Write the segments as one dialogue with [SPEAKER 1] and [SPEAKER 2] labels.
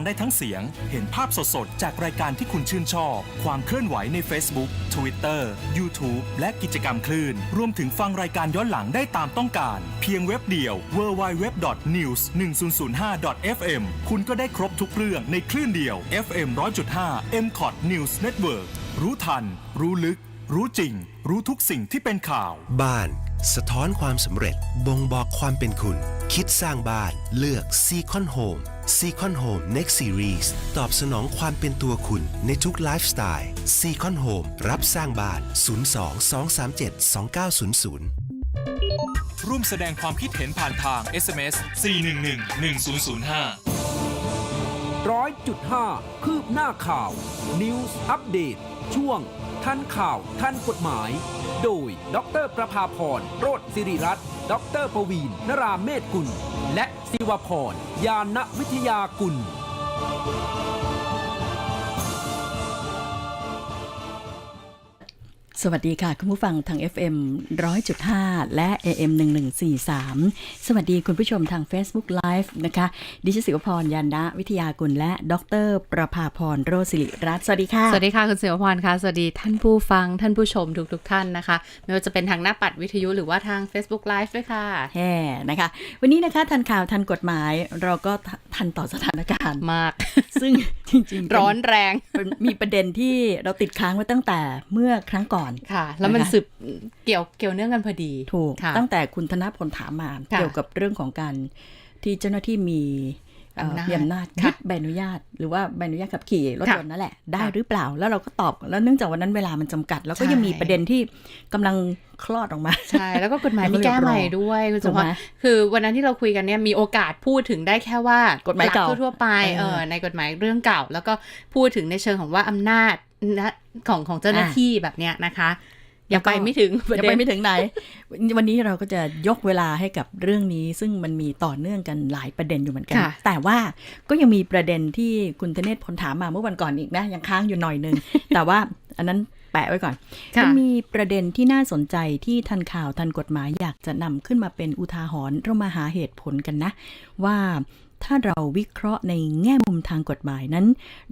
[SPEAKER 1] ได้ทั้งเสียงเห็นภาพสดๆจากรายการที่คุณชื่นชอบความเคลื่อนไหวใน Facebook Twitter YouTube และกิจกรรมคลื่นรวมถึงฟังรายการย้อนหลังได้ตามต้องการเพียงเว็บเดียว www.news1005.fm คุณก็ได้ครบทุกเรื่องในคลื่นเดียว FM 100.5 MCOT News Network รู้ทันรู้ลึกรู้จริงรู้ทุกสิ่งที่เป็นข่าว
[SPEAKER 2] บ้านสะท้อนความสำเร็จบ่งบอกความเป็นคุณคิดสร้างบ้านเลือก Secon Home Secon Home Next Series ตอบสนองความเป็นตัวคุณในทุกไลฟ์สไตล์ Secon Home รับสร้างบ้าน02-237-2900
[SPEAKER 1] ร่วมแสดงความคิดเห็นผ่านทาง SMS 411-1005
[SPEAKER 3] 100.5 คืบหน้าข่าว News Update ช่วงทันข่าวทันกฎหมายโดยดร.ประภาพรโรจน์ศิริรัตน์ดร.ปวีณ นราเมธกุลและศิวพร ยานวิทยากุล
[SPEAKER 4] สวัสดีค่ะคุณผู้ฟังทาง FM 100.5 และ AM 1143สวัสดีคุณผู้ชมทาง Facebook Live นะคะดิฉันศิวพร ยานวิทยากุลและดร.ประภาพรโรจน์ศิริรัตน์สวัสดีค่ะ
[SPEAKER 5] สวัสดีค่ะคุณศิวพรค่ะสวัสดีท่านผู้ฟังท่านผู้ชมทุกท่านนะคะไม่ว่าจะเป็นทางหน้าปัดวิทยุหรือว่าทาง Facebook Live ด้วยค่ะ
[SPEAKER 4] แฮ่นะคะวันนี้นะคะทันข่าวทันกฎหมายเราก็ทันต่อสถานการณ์
[SPEAKER 5] มาก
[SPEAKER 4] ซึ่งจริง
[SPEAKER 5] ๆร้อนแรง
[SPEAKER 4] มีประเด็นที่เราติดค้างไว้ตั้งแต่เมื่อครั้งก่อน
[SPEAKER 5] ค่ะแล้วมันสืบเกี่ยวเนื่องกันพอดี
[SPEAKER 4] ถูกตั้งแต่คุณธนพลถามมาเกี่ยวกับเรื่องของการที่เจ้าหน้าที่มีอำนาจยึดใบอนุญาตหรือว่าใบอนุญาตขับขี่รถยนต์นั่นแหละได้หรือเปล่าแล้วเราก็ตอบแล้วเนื่องจากวันนั้นเวลามันจำกัดแล้วก็ยังมีประเด็นที่กำลังคลอดออกมา
[SPEAKER 5] ใช่แล้วก็กฎหมายมีแก้ใหม่ด้วยคุณสมบัติคือวันนั้นที่เราคุยกันเนี่ยมีโอกาสพูดถึงได้แค่ว่าก
[SPEAKER 4] ฎหมายเก่า
[SPEAKER 5] ทั่วไปในกฎหมายเรื่องเก่าแล้วก็พูดถึงในเชิงของว่าอำนาจของเจ้าหน้าที่แบบเนี้ยนะคะยังไปไม่ถึง
[SPEAKER 4] ไหน วันนี้เราก็จะยกเวลาให้กับเรื่องนี้ซึ่งมันมีต่อเนื่องกันหลายประเด็นอยู่เหมือนกันแต่ว่าก็ยังมีประเด็นที่คุณธเนศพลถามมาเมื่อวันก่อนอีกนะยังค้างอยู่หน่อยนึง แต่ว่าอันนั้นแปะไว้ก่อนมันมีประเด็นที่น่าสนใจที่ทันข่าวทันกฎหมายอยากจะนำขึ้นมาเป็นอุทาหรณ์เรามาหาเหตุผลกันนะว่าถ้าเราวิเคราะห์ในแง่มุมทางกฎหมายนั้น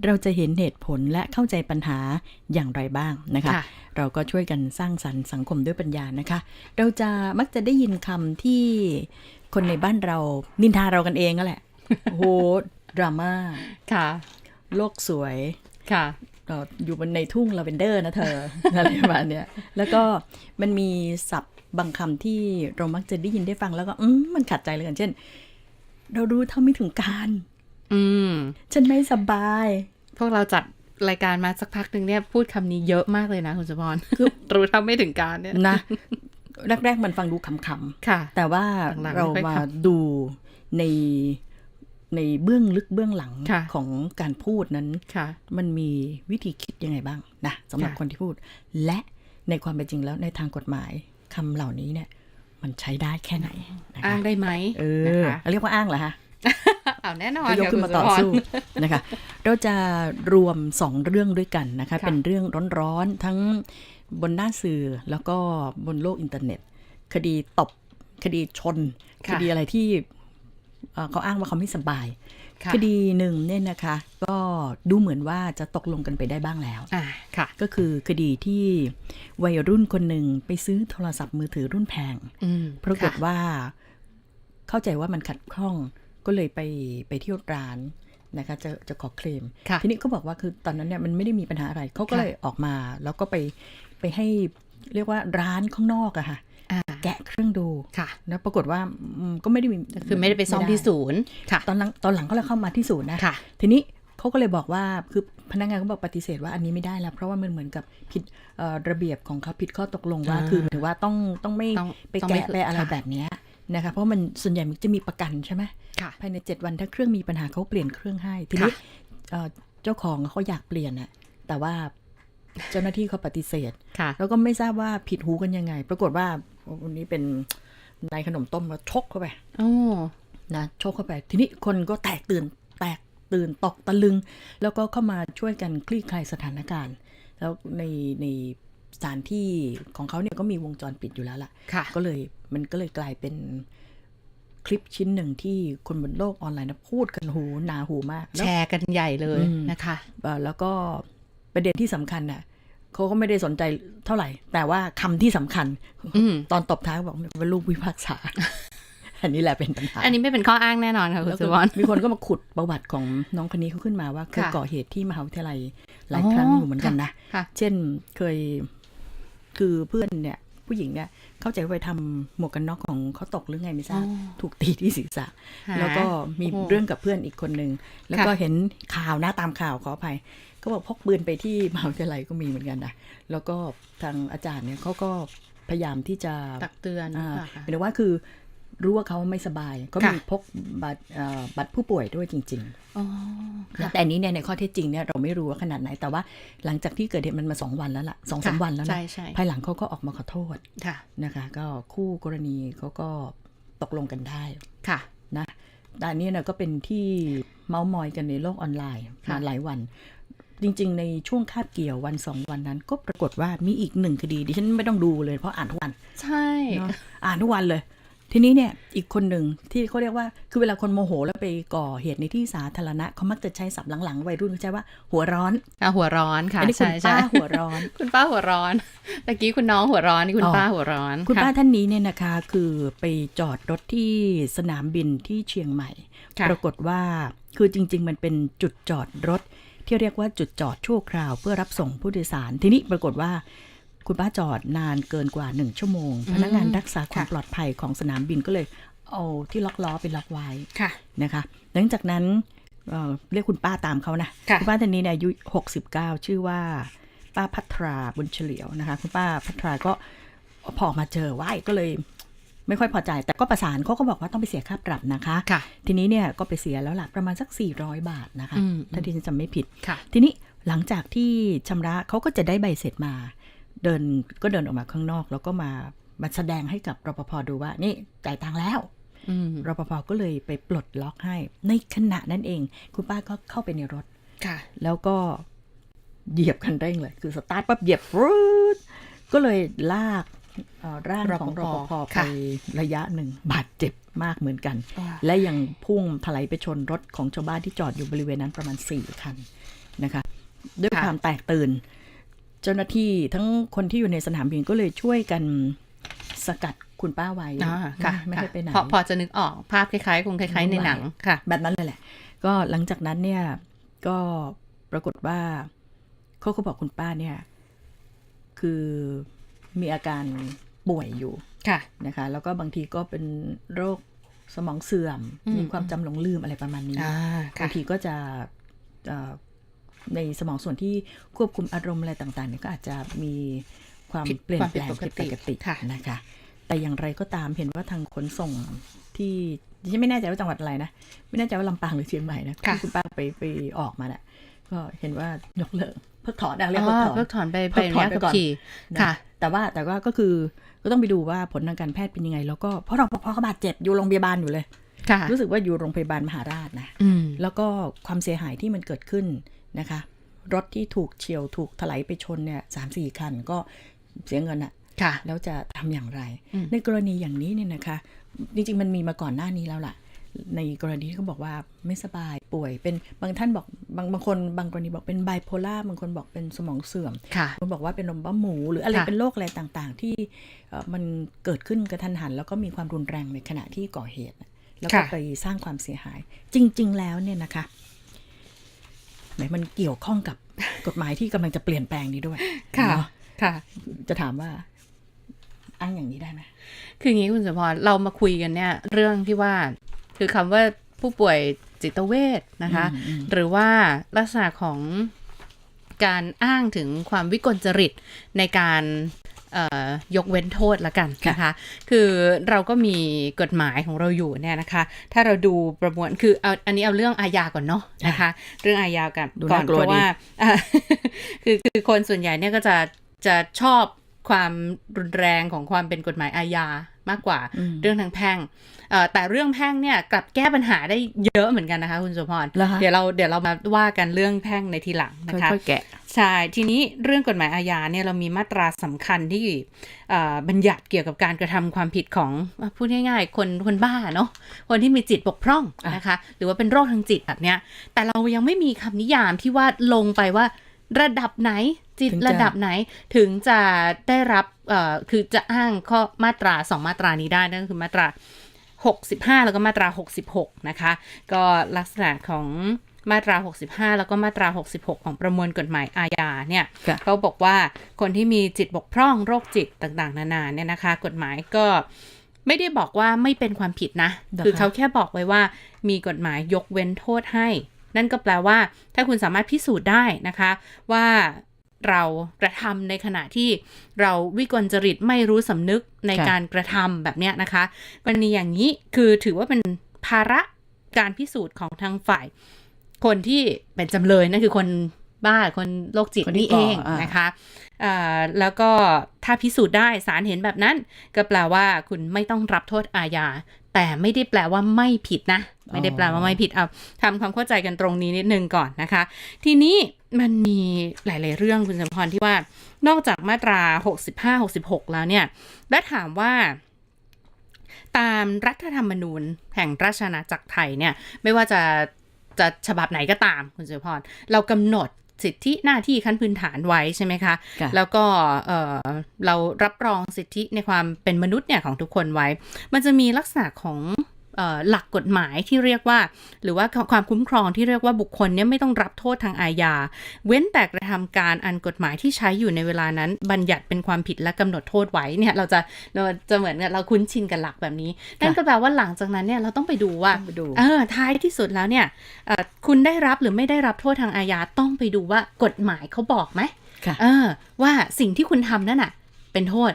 [SPEAKER 4] เราจะเห็นเหตุผลและเข้าใจปัญหาอย่างไรบ้างนะคะเราก็ช่วยกันสร้างสรรค์สังคมด้วยปัญญานะคะเราจะมักจะได้ยินคำที่คนในบ้านเรานินทาเรากันเองก็แหละ โหดราม่า
[SPEAKER 5] ค่ะ
[SPEAKER 4] โลกสวย
[SPEAKER 5] ค่ะ
[SPEAKER 4] อยู่บนในทุ่งลาเวนเดอร์นะเธอ อะไรประมาณเนี้ยแล้วก็มันมีศัพท์บางคำที่เรามักจะได้ยินได้ฟังแล้วก็มันขัดใจเลยกันเช่นเรารู้เท่าไม่ถึงการฉันไม่สบาย
[SPEAKER 5] พวกเราจัดรายการมาสักพักหนึ่งเนี่ยพูดคำนี้เยอะมากเลยนะคุณสุพรคือรู้เท่าไม่ถึงการเนี่ย
[SPEAKER 4] นะแรกๆมันฟังดูขำๆ
[SPEAKER 5] ค่ะ
[SPEAKER 4] แต่ว่าเรามาดูในเบื้องลึกเบื้องหลังของการพูดนั้นมันมีวิธีคิดยังไงบ้างนะสำหรับคนที่พูดและในความเป็นจริงแล้วในทางกฎหมายคำเหล่านี้เนี่ยมันใช้ได้แค่ไหน
[SPEAKER 5] อ้างได้ไหม
[SPEAKER 4] นะคะเรียกว่าอ้างเหรอคะ
[SPEAKER 5] เอาแน่นอน
[SPEAKER 4] ยกขึ้นมาต่อสู้นะคะเราจะรวม2เรื่องด้วยกันนะคะเป็นเรื่องร้อนๆทั้งบนหน้าสื่อแล้วก็บนโลกอินเทอร์เน็ตคดีตบคดีชนคดีอะไรที่เขาอ้างว่าเขาไม่สบายคดีหนึ่งเนี่ยนะคะก็ดูเหมือนว่าจะตกลงกันไปได้บ้างแล้วก็คือคดีที่วัยรุ่นคนหนึ่งไปซื้อโทรศัพท์มือถือรุ่นแพงปรากฏว่าเข้าใจว่ามันขัดข้องก็เลยไปเที่ยวร้านนะคะจะขอเคลมทีนี้เขาบอกว่าคือตอนนั้นเนี่ยมันไม่ได้มีปัญหาอะไรเขาก็เลยออกมาแล้วก็ไปให้เรียกว่าร้านข้างนอกอะค่ะแกะเครื่องดูแล้วปรากฏว่าก็ไม่ได้มี
[SPEAKER 5] คือไม่ได้ไปซ่อมที่ศูนย์
[SPEAKER 4] ตอนหลังก็เลยเข้ามาที่ศูนย์นะทีนี้เขาก็เลยบอกว่าคือพนักงานก็บอกปฏิเสธว่าอันนี้ไม่ได้แล้วเพราะว่ามันเหมือนกับผิดระเบียบของเขาผิดข้อตกลงว่าคือหมายถึงว่าต้องไม่ไปแกะไปอะไรแบบนี้นะคะเพราะมันส่วนใหญ่มันจะมีประกันใช่ไหมภายใน7วันถ้าเครื่องมีปัญหาเขาเปลี่ยนเครื่องให้ทีนี้เจ้าของเขาอยากเปลี่ยนแต่ว่าเจ้าหน้าที่เขาปฏิเสธแล้วก็ไม่ทราบว่าผิดหูกันยังไงปรากฏว่าวันนี้เป็นนายขนมต้มมาชกเข้าไปนะชกเข้าไปทีนี้คนก็แตกตื่นตกตะลึงแล้วก็เข้ามาช่วยกันคลี่คลายสถานการณ์แล้วในสถานที่ของเขาเนี่ยก็มีวงจรปิดอยู่แล้วล่ะก็เลยมันก็เลยกลายเป็น คลิปชิ้นหนึ่งที่คนบนโลกออนไลน์นะพูดกันหูหนาหูมาก
[SPEAKER 5] แชร์กันใหญ่เลยนะคะ
[SPEAKER 4] แล้วก็ประเด็นที่สำคัญน่ะเขาก็ไม่ได้สนใจเท่าไหร่ แต่ว่าคำที่สำคัญตอนตบท้ายบอกว่าลูกพิพากษา อันนี้แหละเป็นปัญหา
[SPEAKER 5] อันนี้ไม่เป็นข้ออ้างแน่นอนค่ะคุณสุวรรณ
[SPEAKER 4] มีคนก็มาขุดประวัติของน้องคนนี้เขาขึ้นมาว่าเคยก่อเหตุที่มหาวิทยาลัยหลายครั้งอยู่เหมือนกันนะเช่นเคยคือเพื่อนเนี่ยผู้หญิงเนี่ยเข้าใจว่าไปทำหมวกกันน็อกของเขาตกหรือไงไม่ทราบถูกตีที่ศีรษะแล้วก็มีเรื่องกับเพื่อนอีกคนนึงแล้วก็เห็นข่าวนะตามข่าวขออภัยก็บอกพกปืนไปที่มหาวิทยาลัยก็มีเหมือนกันนะแล้วก็ทางอาจารย์เนี่ยเขาก็พยายามที่จะ
[SPEAKER 5] ตักเตือน
[SPEAKER 4] หมายถึงว่าคือรู้ว่าเขาไม่สบายก็มีพกบัตรผู้ป่วยด้วยจริงๆแต่อันนี้เนี่ยในข้อเท็จจริงเนี่ยเราไม่รู้ว่าขนาดไหนแต่ว่าหลังจากที่เกิดเหตุมันมา2 วันแล้วล่ะ 2-3 วันแล้วนะภายหลังเขาก็ออกมาขอโทษนะคะก็คู่กรณีเขาก็ตกลงกันได้นะแต่อันนี้นะก็เป็นที่เม้ามอยกันในโลกออนไลน์มาหลายวันจริงๆในช่วงคาบเกี่ยววัน2 วันนั้นก็ปรากฏว่ามีอีก1 คดีดิฉันไม่ต้องดูเลยเพราะอ่านทุกวัน
[SPEAKER 5] ใช่
[SPEAKER 4] อ่านทุกวันเลยทีนี้เนี่ยอีกคนหนึ่งที่เขาเรียกว่าคือเวลาคนโมโหแล้วไปก่อเหตุในที่สาธารณะเขามักจะใช้ศัพท์หลังๆวัยรุ่นเขาใช้ว่าหัวร้อน
[SPEAKER 5] หัวร้อนค่ะ
[SPEAKER 4] ใช่คุณป้าหัวร้อน
[SPEAKER 5] คุณป้าหัวร้อนตะกี้คุณน้องหัวร้อนนี่คุณป้าหัวร้อน
[SPEAKER 4] คุณป้าท่านนี้เนี่ยนะคะคือไปจอดรถที่สนามบินที่เชียงใหม่ปรากฏว่าคือจริงๆมันเป็นจุดจอดรถที่เรียกว่าจุดจอดชั่วคราวเพื่อรับส่งผู้โดยสารทีนี้ปรากฏว่าคุณป้าจอดนานเกินกว่า1 ชั่วโมงพนักงานรักษาความปลอดภัยของสนามบินก็เลยเอาที่ล็อกล้อไปล็อกไว้นะคะหลังจากนั้นเรียกคุณป้าตามเขานะคุณป้าท่านนี้เนี่ยอายุ69ชื่อว่าป้าภัทราบุญเฉลียวนะคะคุณป้าภัทราก็พอมาเจอไหว้ก็เลยไม่ค่อยพอใจแต่ก็ประสานเขาก็บอกว่าต้องไปเสียค่าปรับนะคะทีนี้เนี่ยก็ไปเสียแล้วล่ะประมาณสัก400 บาทนะคะถ้าที่ฉันจำไม่ผิดทีนี้หลังจากที่ชำระเขาก็จะได้ใบเสร็จมาเดินออกมาข้างนอกแล้วก็มาแสดงให้กับรปภดูว่านี่จ่ายตังค์แล้วรปภก็เลยไปปลดล็อกให้ในขณะนั้นเองคุณป้าก็เข้าไปในรถแล้วก็เหยียบคันเร่งเลยคือสตาร์ทปั๊บเหยียบก็เลยลากร่างของรปภไประยะหนึ่งบาดเจ็บมากเหมือนกันและยังพุ่งถลายไปชนรถของชาวบ้านที่จอดอยู่บริเวณนั้นประมาณ4 คันนะคะด้วยความแตกตื่นเจ้าหน้าที่ทั้งคนที่อยู่ในสนามบินก็เลยช่วยกันสกัดคุณป้าไว้ไม่ให้ไปไหน
[SPEAKER 5] พอจะนึกออกภาพคล้ายๆคงคล้ายๆในหนังค่ะ
[SPEAKER 4] แบบนั้นเลยแหละก็หลังจากนั้นเนี่ยก็ปรากฏว่าเขาก็บอกคุณป้าเนี่ยคือมีอาการป่วยอยู่นะคะแล้วก็บางทีก็เป็นโรคสมองเสื่อมมีความจำหลงลืมอะไรประมาณนี้บางทีก็จะในสมองส่วนที่ควบคุมอารมณ์อะไรต่างๆเนี่ยก็อาจจะมีความเปลี่ยนแปลงผิดปกตินะคะแต่อย่างไรก็ตามเห็นว่าทางขนส่งที่ฉันไม่แน่ใจว่าจังหวัดอะไรนะไม่แน่ใจว่าลำปางหรือเชียงใหม่นะที่คุณป้าไปออกมาเนี่ยก็เห็นว่ายกเลิกเพิกถอนเรียกเพิกถอน
[SPEAKER 5] ไปก่อน
[SPEAKER 4] ค่ะแต่ว่าก็คือก็ต้องไปดูว่าผลทางการแพทย์เป็นยังไงแล้วก็เพราะรปภเขาบาดเจ็บอยู่โรงพยาบาลอยู่เลยรู้สึกว่าอยู่โรงพยาบาลมหาราชนะแล้วก็ความเสียหายที่มันเกิดขึ้นนะคะรถที่ถูกเฉียวถูกถลายไปชนเนี่ย 3-4 คันก็เสียเงินอะแล้วจะทำอย่างไรในกรณีอย่างนี้เนี่ยนะคะจริงๆมันมีมาก่อนหน้านี้แล้วล่ะในกรณีที่เขาบอกว่าไม่สบายป่วยเป็นบางท่านบอกบางคนบางกรณีบอกเป็นไบโพล่าบางคนบอกเป็นสมองเสื่อมบางบอกว่าเป็นลมบ้าหมูหรืออะไรเป็นโรคอะไรต่างๆที่มันเกิดขึ้นกระทันหันแล้วก็มีความรุนแรงในขณะที่ก่อเหตุแล้วก็ไปสร้างความเสียหายจริงๆแล้วเนี่ยนะคะมันเกี่ยวข้องกับกฎหมายที่กำลังจะเปลี่ยนแปลงนี้ด้วยค่ะจะถามว่าอ้างอย่างนี้ได้ไหม
[SPEAKER 5] คืออย่างนี้คุณสุพรเรามาคุยกันเนี่ยเรื่องที่ว่าคือคำว่าผู้ป่วยจิตเวชนะคะหรือว่าลักษณะของการอ้างถึงความวิกลจริตในการยกเว้นโทษละกันนะคะคือเราก็มีกฎหมายของเราอยู่เนี่ยนะคะถ้าเราดูประมวลคืออันนี้เอาเรื่องอาญาก่อนเนาะนะคะเรื่องอาญาก่อนเพราะว่าคือคนส่วนใหญ่เนี่ยก็จะชอบความรุนแรงของความเป็นกฎหมายอาญา มากกว่าเรื่องทางแพ่งแต่เรื่องแพ่งเนี่ยกลับแก้ปัญหาได้เยอะเหมือนกันนะคะคุณสุพรเดี๋ยวเรามาว่ากันเรื่องแพ่งในทีหลังนะคะ
[SPEAKER 4] ค่อยๆแกะ
[SPEAKER 5] ใช่ทีนี้เรื่องกฎหมายอาญาเนี่ยเรามีมาตราสำคัญที่บัญญัติเกี่ยวกับการกระทำความผิดของพูดง่ายๆคนบ้าเนาะคนที่มีจิตบกพร่องนะคะหรือว่าเป็นโรคทางจิตแบบเนี้ยแต่เรายังไม่มีคำนิยามที่ว่าลงไปว่าระดับไหนจิตระดับไหนถึงจะได้รับคือจะอ้างข้อมาตรา2มาตรานี้ได้นั่นคือมาตรา65แล้วก็มาตรา66นะคะก็ลักษณะของมาตรา65แล้วก็มาตรา66ของประมวลกฎหมายอาญาเนี่ยเขาบอกว่าคนที่มีจิตบกพร่องโรคจิตต่างๆนานาเนี่ยนะคะกฎหมายก็ไม่ได้บอกว่าไม่เป็นความผิดนะคือเขาแค่บอกไว้ว่ามีกฎหมายยกเว้นโทษให้นั่นก็แปลว่าถ้าคุณสามารถพิสูจน์ได้นะคะว่าเรากระทำในขณะที่เราวิกลจริตไม่รู้สำนึกในการกระทำแบบเนี้ยนะคะกรณีอย่างนี้คือถือว่าเป็นภาระการพิสูจน์ของทางฝ่ายคนที่เป็นจำเลยนั่นคือคนบ้าคนโรคจิตนี่เองนะคะแล้วก็ถ้าพิสูจน์ได้ศาลเห็นแบบนั้นก็แปลว่าคุณไม่ต้องรับโทษอาญาแต่ไม่ได้แปลว่าไม่ผิดนะไม่ได้แปลว่าไม่ผิดเอาทำความเข้าใจกันตรงนี้นิดนึงก่อนนะคะทีนี้มันมีหลายๆเรื่องคุณสมพรที่ว่านอกจากมาตรา65-66แล้วเนี่ยและถามว่าตามรัฐธรรมนูญแห่งราชอาณาจักรไทยเนี่ยไม่ว่าจะฉบับไหนก็ตามคุณสมพรเรากำหนดสิทธิหน้าที่ขั้นพื้นฐานไว้ใช่ไหมคะแล้วก็เรารับรองสิทธิในความเป็นมนุษย์เนี่ยของทุกคนไว้มันจะมีลักษณะของหลักกฎหมายที่เรียกว่าหรือว่าความคุ้มครองที่เรียกว่าบุคคลเนี่ยไม่ต้องรับโทษทางอาญาเว้นแต่กระทำการอันกฎหมายที่ใช้อยู่ในเวลานั้นบัญญัติเป็นความผิดและกำหนดโทษไว้เนี่ยเราจะเหมือนกับเราคุ้นชินกับหลักแบบนี้นั่นก็แปลว่าหลังจากนั้นเนี่ยเราต้องไปดูว่าท้ายที่สุดแล้วเนี่ยคุณได้รับหรือไม่ได้รับโทษทางอาญาต้องไปดูว่ากฎหมายเขาบอกไหมว่าสิ่งที่คุณทำนั่นน่ะเป็นโทษ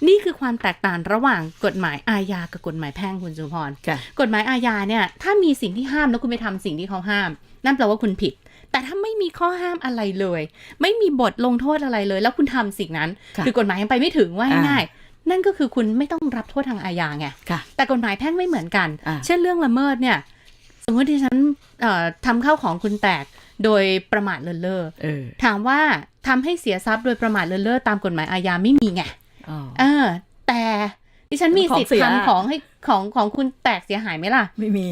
[SPEAKER 5] นี่คือความแตกต่างระหว่างกฎหมายอาญากับกฎหมายแพ่งคุณสุพรกฎหมายอาญาเนี่ยถ้ามีสิ่งที่ห้ามแล้วคุณไปทำสิ่งที่เขาห้ามนั่นแปลว่าคุณผิดแต่ถ้าไม่มีข้อห้ามอะไรเลยไม่มีบทลงโทษอะไรเลยแล้วคุณทำสิ่งนั้นคือกฎหมายยังไปไม่ถึงว่าง่ายๆนั่นก็คือคุณไม่ต้องรับโทษทางอาญาไงแต่กฎหมายแพ่งไม่เหมือนกันเช่นเรื่องละเมิดเนี่ยสมมติที่ฉันทำข้าวของคุณแตกโดยประมาทเลินเล่อถามว่าทำให้เสียทรัพย์โดยประมาทเลินเล่อตามกฎหมายอาญาไม่มีไงแต่ดิฉันมีสิทธิ์ทำของคุณแตกเสียหายไหมล่ะ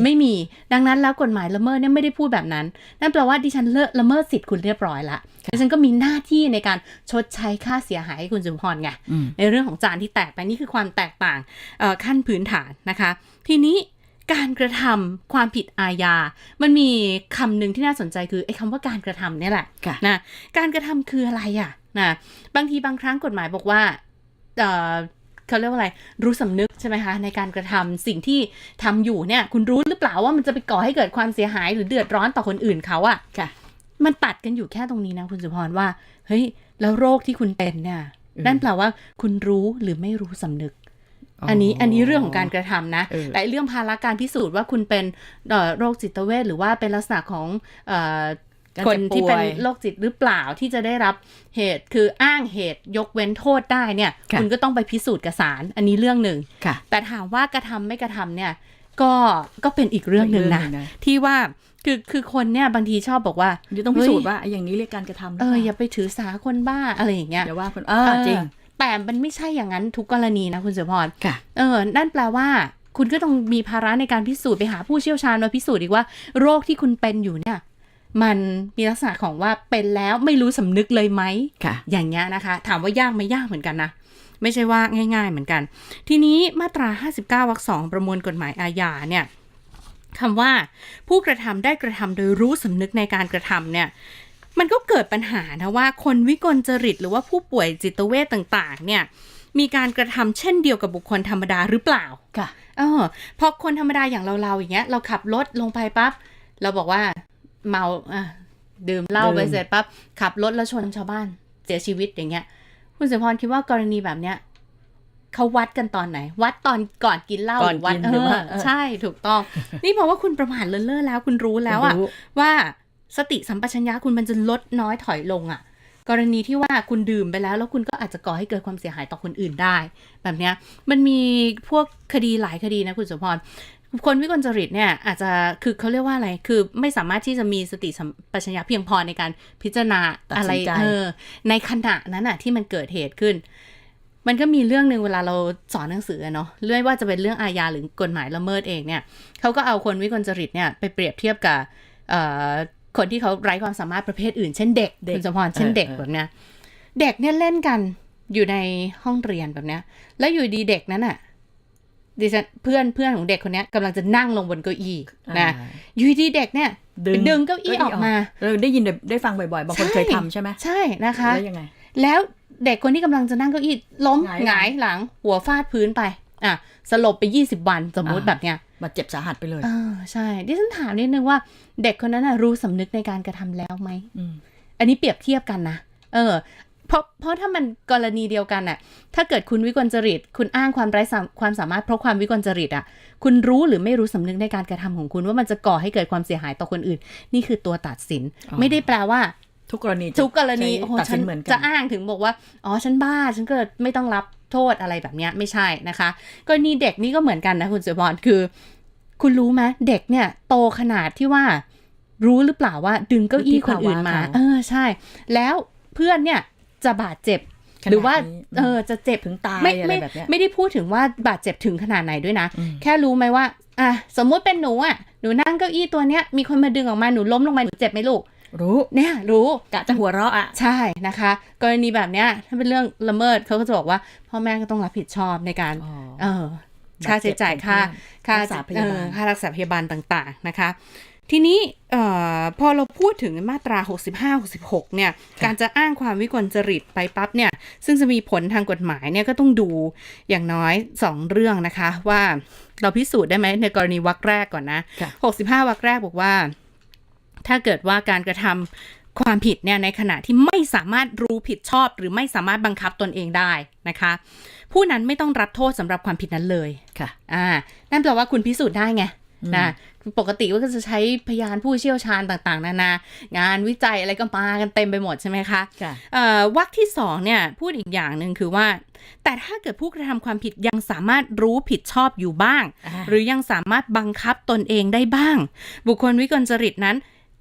[SPEAKER 5] ไม่มีดังนั้นแล้วกฎหมายละเมิดเนี่ยไม่ได้พูดแบบนั้นนั่นแปลว่าดิฉันละเมิดสิทธิ์คุณเรียบร้อยละดิฉันก็มีหน้าที่ในการชดใช้ค่าเสียหายให้คุณจุมพรไงในเรื่องของจานที่แตกไปนี่คือความแตกต่างขั้นพื้นฐานนะคะทีนี้การกระทำความผิดอาญามันมีคำหนึ่งที่น่าสนใจคือไอ้คำว่าการกระทำเนี่ยแหละนะการกระทำคืออะไรอ่ะนะบางทีบางครั้งกฎหมายบอกว่าเขาเรียกว่าอะไรรู้สำนึกใช่ไหมคะในการกระทำสิ่งที่ทำอยู่เนี่ยคุณรู้หรือเปล่าว่ามันจะไปก่อให้เกิดความเสียหายหรือเดือดร้อนต่อคนอื่นเขาอ่ะมันตัดกันอยู่แค่ตรงนี้นะคุณสุพรว่าเฮ้ยแล้วโรคที่คุณเป็นเนี่ยนั่นแปลว่าคุณรู้หรือไม่รู้สำนึกอันนี้เรื่องของการกระทำนะแต่เรื่องภาระการพิสูจน์ว่าคุณเป็นโรคจิตเวชหรือว่าเป็นลักษณะของคนที่เป็นโรคจิตหรือเปล่าที่จะได้รับเหตุคืออ้างเหตุยกเว้นโทษได้เนี่ยคุณก็ต้องไปพิสูจน์กับศาลอันนี้เรื่องหนึ่งแต่ถามว่ากระทำไม่กระทำเนี่ยก็เป็นอีกเรื่องหนึ่งนะที่ว่าคือคนเนี่ยบางทีชอบบอกว่า
[SPEAKER 4] ต้องพิสูจน์ว่าอย่างนี้เรียกการกระทำ
[SPEAKER 5] อย่าไปถือสาคนบ้าอะไรอย่างเงี้ย
[SPEAKER 4] อย่าว่าคนจริง
[SPEAKER 5] แต่มันไม่ใช่อย่างนั้นทุกกรณีนะคุณสุพรนั่นแปลว่าคุณก็ต้องมีภาระในการพิสูจน์ไปหาผู้เชี่ยวชาญมาพิสูจน์อีกว่าโรคที่คุณเป็นอยู่เนี่ยมันมีลักษณะของว่าเป็นแล้วไม่รู้สำนึกเลยไหมอย่างเงี้ยนะคะถามว่ายากไหมยากเหมือนกันนะไม่ใช่ว่าง่ายๆเหมือนกันทีนี้มาตรา59วรรค 2ประมวลกฎหมายอาญาเนี่ยคำว่าผู้กระทำได้กระทำโดยรู้สำนึกในการกระทำเนี่ยมันก็เกิดปัญหานะว่าคนวิกลจริตหรือว่าผู้ป่วยจิตเวชต่างๆเนี่ยมีการกระทำเช่นเดียวกับบุคคลธรรมดาหรือเปล่าพอคนธรรมดาอย่างเราอย่างเงี้ยเราขับรถลงไปปั๊บเราบอกว่าเมาดื่มเหล้าไปเสร็จปั๊บขับรถแล้วชนชาวบ้านเสียชีวิตอย่างเงี้ยคุณสุพรคิดว่ากรณีแบบเนี้ยเขาวัดกันตอนไหนวัดตอนก่อนกินเหล้าหรือวัดใช่ถูกต้องนี่เพราะว่าคุณประมาทเลินเล่อแล้วคุณรู้แล้วอะว่าสติสัมปชัญญะคุณมันจะลดน้อยถอยลงอะ กรณีที่ว่าคุณดื่มไปแล้วคุณก็อาจจะก่อให้เกิดความเสียหายต่อคนอื่นได้แบบเนี้ยมันมีพวกคดีหลายคดีนะคุณสุพรคนวิกลจริตเนี่ยอาจจะคือเขาเรียกว่าอะไรคือไม่สามารถที่จะมีสติสัมปชัญญะเพียงพอในการพิจารณาอะไรในขณะนั้นน่ะที่มันเกิดเหตุขึ้นมันก็มีเรื่องนึงเวลาเราสอนหนังสือเนาะเรื่องว่าจะเป็นเรื่องอาญาหรือกฎหมายละเมิดเองเนี่ยเขาก็เอาคนวิกลจริตเนี่ยไปเปรียบเทียบกับคนที่เขาไร้ความสามารถประเภทอื่นเช่นเด็กคุณสมพรเช่นเด็กแบบเนี้ยเด็กเนี่ยเล่นกันอยู่ในห้องเรียนแบบเนี้ยแล้วอยู่ดีเด็กนั้นอ่ะดิฉันเพื่อนของเด็กคนนี้กำลังจะนั่งลงบนเก้าอี้นะอยู่ดีเด็กเนี่ยดึงเก้าอี้ออกมา
[SPEAKER 4] ได้ยินได้ฟังบ่อยๆบางคนเคยทำใช่ไหม
[SPEAKER 5] ใช่นะคะ
[SPEAKER 4] แล้วยังไง
[SPEAKER 5] แล้วเด็กคนที่กำลังจะนั่งเก้าอี้ล้มหงายหลังหัวฟาดพื้นไปสลบไป20 วันสมมติแบบเนี้ย
[SPEAKER 4] บาดเจ็บสาหัสไปเลย
[SPEAKER 5] ใช่ดิฉันถามนิดนึงว่าเด็กคนนั้นรู้สำนึกในการกระทำแล้วไหมอันนี้เปรียบเทียบกันนะเพราะถ้ามันกรณีเดียวกันน่ะถ้าเกิดคุณวิกลจริตคุณอ้างความไร้ความสามารถเพราะความวิกลจริตคุณรู้หรือไม่รู้สำนึกในการกระทำของคุณว่ามันจะก่อให้เกิดความเสียหายต่อคนอื่นนี่คือตัวตัดสินไม่ได้แปลว่า
[SPEAKER 4] ทุกกรณี
[SPEAKER 5] โอ้โหฉันจะอ้างถึงบอกว่าอ๋อฉันบ้าฉันก็ไม่ต้องรับโทษอะไรแบบนี้ไม่ใช่นะคะกรณีเด็กนี่ก็เหมือนกันนะคุณสุพรคือคุณรู้ไหมเด็กเนี่ยโตขนาดที่ว่ารู้หรือเปล่าว่าดึงเก้าอี้คนอื่นมาใช่แล้วเพื่อนเนี่ยจะบาดเจ็บหรือว่าจะเจ็บ
[SPEAKER 4] ถึงตายอะไรแบบนี้
[SPEAKER 5] ไม่ได้พูดถึงว่าบาดเจ็บถึงขนาดไหนด้วยนะแค่รู้ไหมว่าสมมุติเป็นหนูหนูนั่งเก้าอี้ตัวเนี้ยมีคนมาดึงออกมาหนูล้มลงมาหนูเจ็บไหมลูกรู้
[SPEAKER 4] กะจะหัวเราะ
[SPEAKER 5] ใช่นะคะกรณีแบบเนี้ยถ้าเป็นเรื่องละเมิดเขาก็จะบอกว่าพ่อแม่ก็ต้องรับผิดชอบในการค่าใช้จ่ายค่ารักษาพยาบาลต่างๆนะคะทีนี้พอเราพูดถึงมาตรา65-66เนี่ยการจะอ้างความวิกลจริตไปปั๊บเนี่ยซึ่งจะมีผลทางกฎหมายเนี่ยก็ต้องดูอย่างน้อย2เรื่องนะคะว่าเราพิสูจน์ได้ไหมในกรณีวรรคแรกก่อนนะ65วรรคแรกบอกว่าถ้าเกิดว่าการกระทำความผิดเนี่ยในขณะที่ไม่สามารถรู้ผิดชอบหรือไม่สามารถบังคับตนเองได้นะคะผู้นั้นไม่ต้องรับโทษสำหรับความผิดนั้นเลย
[SPEAKER 4] ค่ะ
[SPEAKER 5] นั่นแปลว่าคุณพิสูจน์ได้ไงนะปกติก็จะใช้พยานผู้เชี่ยวชาญต่างๆนานางานวิจัยอะไรก็มากันเต็มไปหมดใช่ไหมคะวรรคที่2เนี่ยพูดอีกอย่างนึงคือว่าแต่ถ้าเกิดผู้กระทำความผิดยังสามารถรู้ผิดชอบอยู่บ้างหรือยังสามารถบังคับตนเองได้บ้างบุคคลวิกลจริตนั้น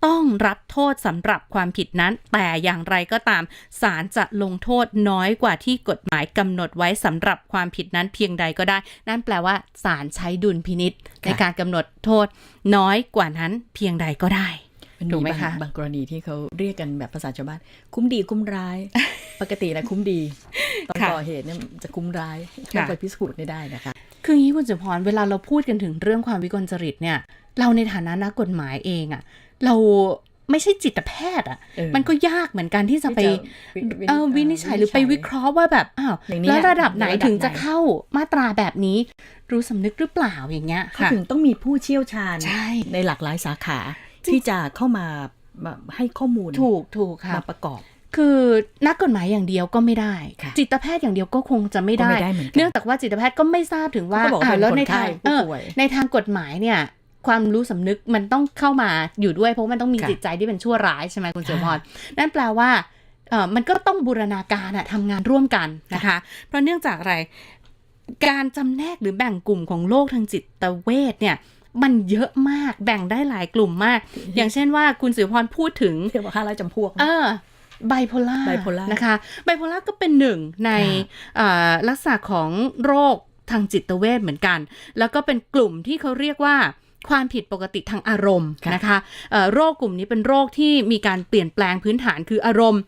[SPEAKER 5] ต้องรับโทษสำหรับความผิดนั้นแต่อย่างไรก็ตามศาลจะลงโทษน้อยกว่าที่กฎหมายกำหนดไว้สำหรับความผิดนั้นเพียงใดก็ได้นั่นแปลว่าศาลใช้ดุลพินิจในการกำหนดโทษน้อยกว่านั้นเพียงใดก็ได้ถูกไหมคะ
[SPEAKER 4] บางกรณีที่เขาเรียกกันแบบภาษาชาวบ้านคุ้มดีคุ้มร้าย ปกตินะคุ้มดีตอนก่อเหตุเนี่ยจะคุ้มร้ายต้องไปพิสูจน์ไม่ได้นะคะ
[SPEAKER 5] คืออย่างนี้คุณสุพรเวลาเราพูดกันถึงเรื่องความวิกลจริตเนี่ยเราในฐานะนักกฎหมายเองเราไม่ใช่จิตแพทย์มันก็ยากเหมือนกันที่จะไปวินิจฉัยหรือไปวิเคราะห์ว่าแบบแล้วระดับไหนถึงจะเข้ามาตราแบบนี้รู้สำนึกหรือเปล่าอย่างเงี้ย
[SPEAKER 4] เขาถึงต้องมีผู้เชี่ยวชาญในหลากหลายสาขาที่จะเข้ามาให้ข้อมูล
[SPEAKER 5] ถูกค่ะ
[SPEAKER 4] มาประกอบ
[SPEAKER 5] คือนักกฎหมายอย่างเดียวก็ไม่ได้จิตแพทย์อย่างเดียวก็คงจะไม่ได้เนื่องจากว่าจิตแพทย์ก็ไม่ทราบถึงว่าแล้วในทางกฎหมายเนี่ยความรู้สำนึกมันต้องเข้ามาอยู่ด้วยเพราะมันต้องมีจิตใจที่เป็นชั่วร้ายใช่ไหมคุณเสือพรนั่นแปลว่ามันก็ต้องบูรณาการทำงานร่วมกันนะคะเพราะเนื่องจากอะไรการจำแนกหรือแบ่งกลุ่มของโรคทางจิตเวชเนี่ยมันเยอะมากแบ่งได้หลายกลุ่มมากอย่างเช่นว่าคุณสุพรพูดถึง
[SPEAKER 4] เรียกว่า500 จำพวก
[SPEAKER 5] ไบโพล่านะคะไบโพล่าก็เป็นหนึ่งในลักษณะของโรคทางจิตเวชเหมือนกันแล้วก็เป็นกลุ่มที่เขาเรียกว่าความผิดปกติทางอารมณ์นะคะโรคกลุ่มนี้เป็นโรคที่มีการเปลี่ยนแปลงพื้นฐานคืออารมณ์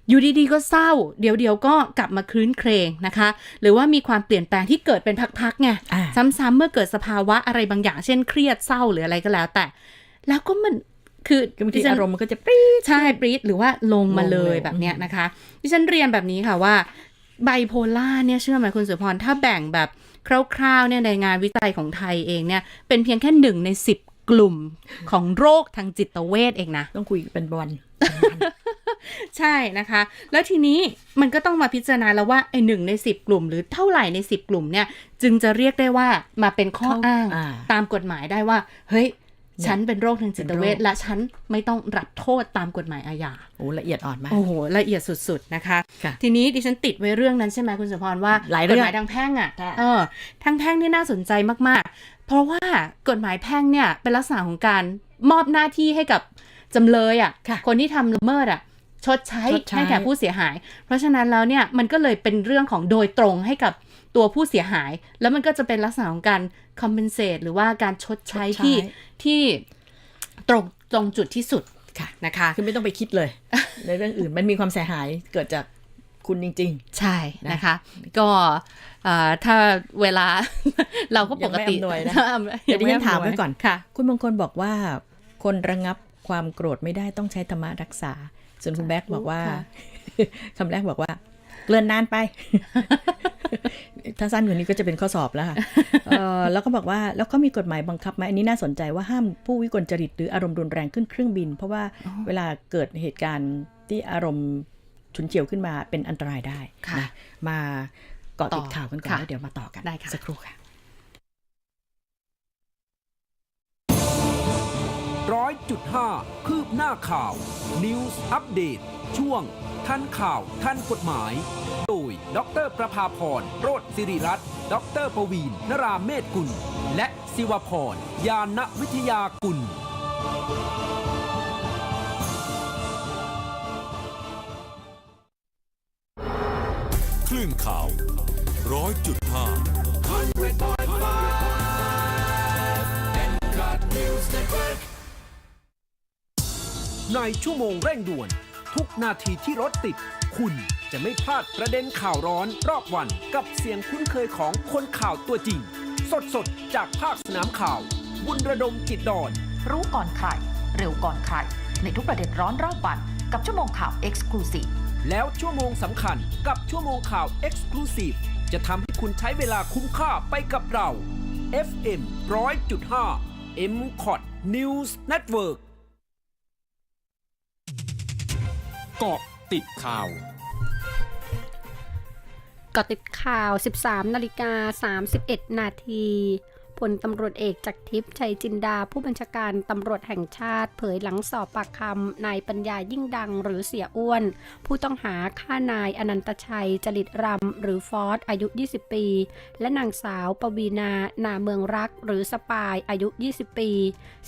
[SPEAKER 5] อยู่ดีๆก็เศร้าเดี๋ยวก็กลับมาคลื้นเครงนะคะหรือว่ามีความเปลี่ยนแปลงที่เกิดเป็นพักๆไงซ้ำๆเมื่อเกิดสภาวะอะไรบางอย่างเช่นเครียดเศร้าหรืออะไรก็แล้วแต่แล้วก็มันคือบาง
[SPEAKER 4] ทีอารมณ์มันก็จะปรี๊ด
[SPEAKER 5] ใช่ปรี๊ดหรือว่าลงมาเลยแบบเนี้ยนะคะดิฉันเรียนแบบนี้ค่ะว่าไบโพล่าเนี่ยเชื่อไหมคุณสุพรถ้าแบ่งแบบคร่าวๆเนี่ยในงานวิจัยของไทยเองเนี่ยเป็นเพียงแค่1 ใน 10 กลุ่มของโรคทางจิตเวชเองนะ
[SPEAKER 4] ต้องคุยเป็นวัน
[SPEAKER 5] ใช่นะคะแล้วทีนี้มันก็ต้องมาพิจารณาแล้วว่าไอ้1 ใน 10 กลุ่มหรือเท่าไหร่ใน10 กลุ่มเนี่ยจึงจะเรียกได้ว่ามาเป็นข้ออ้างตามกฎหมายได้ว่าเฮ้ย ฉันเป็นโรคทางจิตเวชและฉันไม่ต้องรับโทษตามกฎหมายอาญา
[SPEAKER 4] โอ้ละเอียดอ่อนมาก
[SPEAKER 5] โอ้โหละเอียดสุดๆนะคะ
[SPEAKER 4] ค่ะ
[SPEAKER 5] ทีนี้ดิฉันติดไว้เรื่องนั้นใช่ไหมคุณสุพรว่า
[SPEAKER 4] หลาย
[SPEAKER 5] ก
[SPEAKER 4] เรื่
[SPEAKER 5] ฎ
[SPEAKER 4] อง
[SPEAKER 5] หมายทางแพ่งอ่ะ
[SPEAKER 4] ค่ะ
[SPEAKER 5] ทางแพ่งนี่น่าสนใจมากๆเพราะว่ากฎหมายแพ่งเนี่ยเป็นลักษณะของการมอบหน้าที่ให้กับจำเลยอ่ะ
[SPEAKER 4] ค่ะ
[SPEAKER 5] คนที่ทำละเมิดอ่ะชดใช้
[SPEAKER 4] ชดใช้
[SPEAKER 5] ให้แก่ผู้เสียหาย เพราะฉะนั้นแล้วเนี่ยมันก็เลยเป็นเรื่องของโดยตรงให้กับตัวผู้เสียหาย แล้วมันก็จะเป็นลักษณะของการ compensate หรือว่าการชดใช้ที่ตรงจุดที่สุด
[SPEAKER 4] ค่ะ
[SPEAKER 5] นะคะ
[SPEAKER 4] คือไม่ต้องไปคิดเลย ในเรื่องอื่นมันมีความเสียหายเกิดจากคุณจริง
[SPEAKER 5] ใช่นะคะก็ถ้าเวลา เราก็ปกติ
[SPEAKER 4] ยังไม่อำนวยนะ เดี๋ยวดิฉันถามไว้ก่อน
[SPEAKER 5] ค่ะ
[SPEAKER 4] คุณมงคลบอกว่าคนระงับความโกรธไม่ได้ต้องใช้ธรรมะรักษา ส่วนคุณแบ็กบอกว่า
[SPEAKER 5] ค่ะ
[SPEAKER 4] คำแรกบอกว่าเกลื่อนนานไป ถ้าสั้นกว่านี้ก็จะเป็นข้อสอบแล้วค่ะ แล้วก็บอกว่าแล้วก็มีกฎหมายบังคับไหมอันนี้น่าสนใจว่าห้ามผู้วิกลจริตหรืออารมณ์รุนแรงขึ้นเครื่องบิน เพราะว่าเวลาเกิดเหตุการณ์ที่อารมณ์ฉุนเฉียวขึ้นมาเป็นอันตรายได้
[SPEAKER 5] ค่ะ
[SPEAKER 4] นะมาเกาะติดข่าวกันก่อน
[SPEAKER 5] ค่ะ
[SPEAKER 4] แล้วเดี๋ยวมาต่อกัน
[SPEAKER 5] ได้ค่ะ
[SPEAKER 4] สักครู่ค่ะ
[SPEAKER 3] 100.5 คืบหน้าข่าว News Update ช่วงทันข่าวทันกฎหมาย โดยดร.ประภาพร โรจน์ศิริรัตน์ดร.ปวีณ นราเมธกุล และศิวพร ยานวิทยากุล
[SPEAKER 6] คลื่นข่าว 100.5
[SPEAKER 3] ในชั่วโมงเร่งด่วน ทุกนาทีที่รถติด คุณจะไม่พลาดประเด็นข่าวร้อนรอบวันกับเสียงคุ้นเคยของคนข่าวตัวจริง สดๆ จากภาคสนามข่าว บุญระดมกิจดอน
[SPEAKER 7] รู้ก่อนใคร เร็วก่อนใคร ในทุกประเด็นร้อนรอบวันกับชั่วโมงข่าว Exclusive
[SPEAKER 3] แล้วชั่วโมงสำคัญกับชั่วโมงข่าว Exclusive จะทำให้คุณใช้เวลาคุ้มค่าไปกับเรา FM 100.5 MCOT News Network
[SPEAKER 6] เกาะติดข่าว
[SPEAKER 8] เกาะติดข่าว 13:31 นาทีพลตำรวจเอกจักรทิพย์ชัยจินดาผู้บัญชาการตำรวจแห่งชาติเผยหลังสอบปากคำนายปัญญายิ่งดังหรือเสียอ้วนผู้ต้องหาฆ่านายอนันตชัยจริตรำหรือฟอสอายุ20ปีและนางสาวปวีณานาเมืองรักหรือสปายอายุ20ปี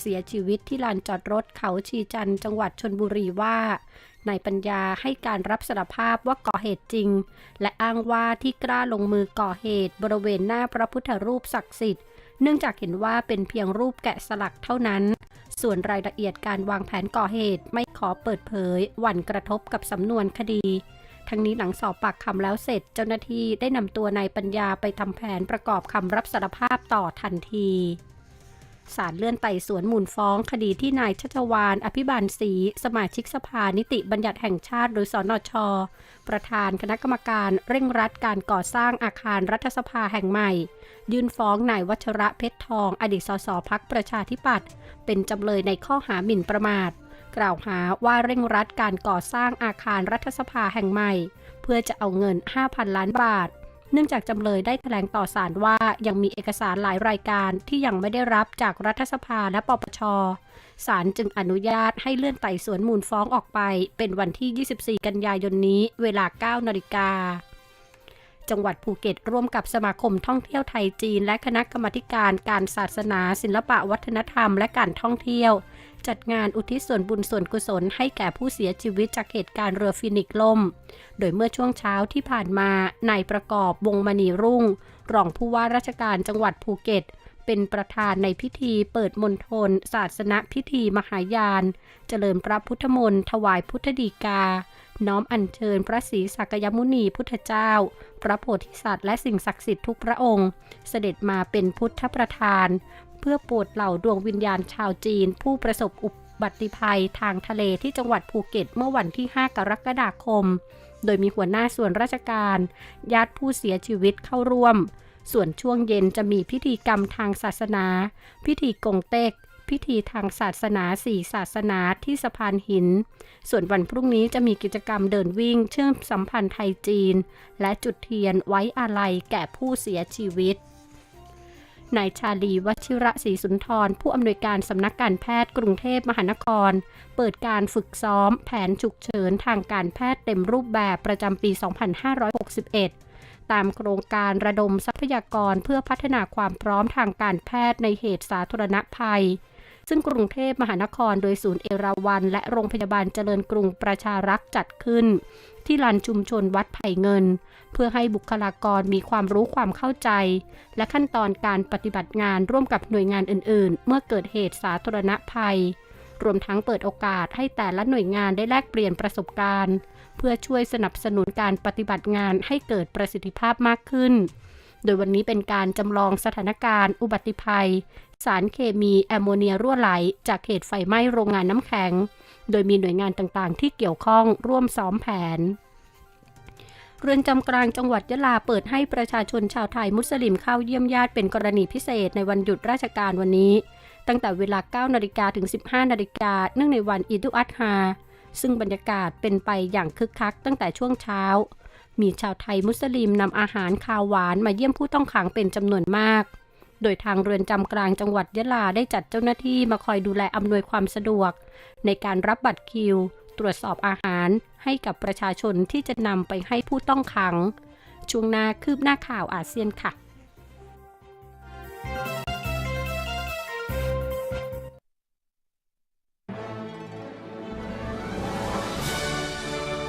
[SPEAKER 8] เสียชีวิตที่ลานจอดรถเขาชีจันทร์จังหวัดชลบุรีว่านายปัญญาให้การรับสารภาพว่าก่อเหตุจริงและอ้างว่าที่กล้าลงมือก่อเหตุบริเวณหน้าพระพุทธรูปศักดิ์สิทธิ์เนื่องจากเห็นว่าเป็นเพียงรูปแกะสลักเท่านั้นส่วนรายละเอียดการวางแผนก่อเหตุไม่ขอเปิดเผยหวั่นกระทบกับสำนวนคดีทั้งนี้หลังสอบปากคำแล้วเสร็จเจ้าหน้าที่ได้นำตัวนายปัญญาไปทำแผนประกอบคำรับสารภาพต่อทันทีศาลเลื่อนไต่สวนมูลฟ้องคดีที่นายชัชวาลอภิบาลศรีสมาชิกสภานิติบัญญัติแห่งชาติหรือสนช.ประธานคณะกรรมการเร่งรัดการก่อสร้างอาคารรัฐสภาแห่งใหม่ยื่นฟ้องนายวัชระเพชรทองอดีตสสพรรคประชาธิปัตย์เป็นจำเลยในข้อหาหมิ่นประมาทกล่าวหาว่าเร่งรัดการก่อสร้างอาคารรัฐสภาแห่งใหม่เพื่อจะเอาเงิน 5,000 ล้านบาทเนื่องจากจำเลยได้แถลงต่อศาลว่ายังมีเอกสารหลายรายการที่ยังไม่ได้รับจากรัฐสภาและปปช.ศาลจึงอนุญาตให้เลื่อนไต่สวนมูลฟ้องออกไปเป็นวันที่ 24 กันยายนนี้เวลา 9 นาฬิกาจังหวัดภูเก็ตร่วมกับสมาคมท่องเที่ยวไทยจีนและคณะกรรมาการการศาสนาศิลปะวัฒนธรรมและการท่องเที่ยวจัดงานอุทิศส่วนบุญส่วนกุศลให้แก่ผู้เสียชีวิตจากเหตุการณ์เรือฟินิกส์ล่มโดยเมื่อช่วงเช้าที่ผ่านมานายประกอบวงมณีรุ่งรองผู้ว่าราชการจังหวัดภูเก็ตเป็นประธานในพิธีเปิดมณฑลศาสนพิธีมหายานเจริญพระพุทธมนต์ถวายพุทธฎีกาน้อมอัญเชิญพระศรีสักยมุนีพุทธเจ้าพระโพธิสัตว์และสิ่งศักดิ์สิทธิ์ทุกพระองค์เสด็จมาเป็นพุทธประธานเพื่อโปรดเหล่าดวงวิญญาณชาวจีนผู้ประสบอุบัติภัยทางทะเลที่จังหวัดภูเก็ตเมื่อวันที่ 5 กรกฎาคมโดยมีหัวหน้าส่วนราชการญาติผู้เสียชีวิตเข้าร่วมส่วนช่วงเย็นจะมีพิธีกรรมทางศาสนาพิธีกงเต็กพิธีทางศาสนา4ศาสนาที่สะพานหินส่วนวันพรุ่งนี้จะมีกิจกรรมเดินวิ่งเชื่อมสัมพันธ์ไทยจีนและจุดเทียนไว้อาลัยแก่ผู้เสียชีวิต นายชาลีวชิระศรีสุนทรผู้อำนวยการสำนักการแพทย์กรุงเทพมหานครเปิดการฝึกซ้อมแผนฉุกเฉินทางการแพทย์เต็มรูปแบบประจำปี 2561 ตามโครงการระดมทรัพยากรเพื่อพัฒนาความพร้อมทางการแพทย์ในเหตุสาธารณภัยซึ่งกรุงเทพมหานครโดยศูนย์เอราวัณและโรงพยาบาลเจริญกรุงประชารักษ์จัดขึ้นที่ลานชุมชนวัดไผ่เงินเพื่อให้บุคลากรมีความรู้ความเข้าใจและขั้นตอนการปฏิบัติงานร่วมกับหน่วยงานอื่นๆเมื่อเกิดเหตุสาธารณภัยรวมทั้งเปิดโอกาสให้แต่ละหน่วยงานได้แลกเปลี่ยนประสบการณ์เพื่อช่วยสนับสนุนการปฏิบัติงานให้เกิดประสิทธิภาพมากขึ้นโดยวันนี้เป็นการจำลองสถานการณ์อุบัติภัยสารเคมีแอมโมเนียรั่วไหลจากเหตุไฟไหม้โรงงานน้ำแข็งโดยมีหน่วยงานต่างๆที่เกี่ยวข้องร่วมซ้อมแผนเรือนจำกลางจังหวัดยะลาเปิดให้ประชาชนชาวไทยมุสลิมเข้าเยี่ยมญาติเป็นกรณีพิเศษในวันหยุดราชการวันนี้ตั้งแต่เวลา 9 นาฬิกาถึง 15 นาฬิกาเนื่องในวันอีดุลอัฎฮาซึ่งบรรยากาศเป็นไปอย่างคึกคักตั้งแต่ช่วงเช้ามีชาวไทยมุสลิมนำอาหารคาวหวานมาเยี่ยมผู้ต้องขังเป็นจำนวนมากโดยทางเรือนจำกลางจังหวัดยะลาได้จัดเจ้าหน้าที่มาคอยดูแลอำนวยความสะดวกในการรับบัตรคิวตรวจสอบอาหารให้กับประชาชนที่จะนำไปให้ผู้ต้องขังช่วงหน้าคืบหน้าข่าวอาเซียนค่ะ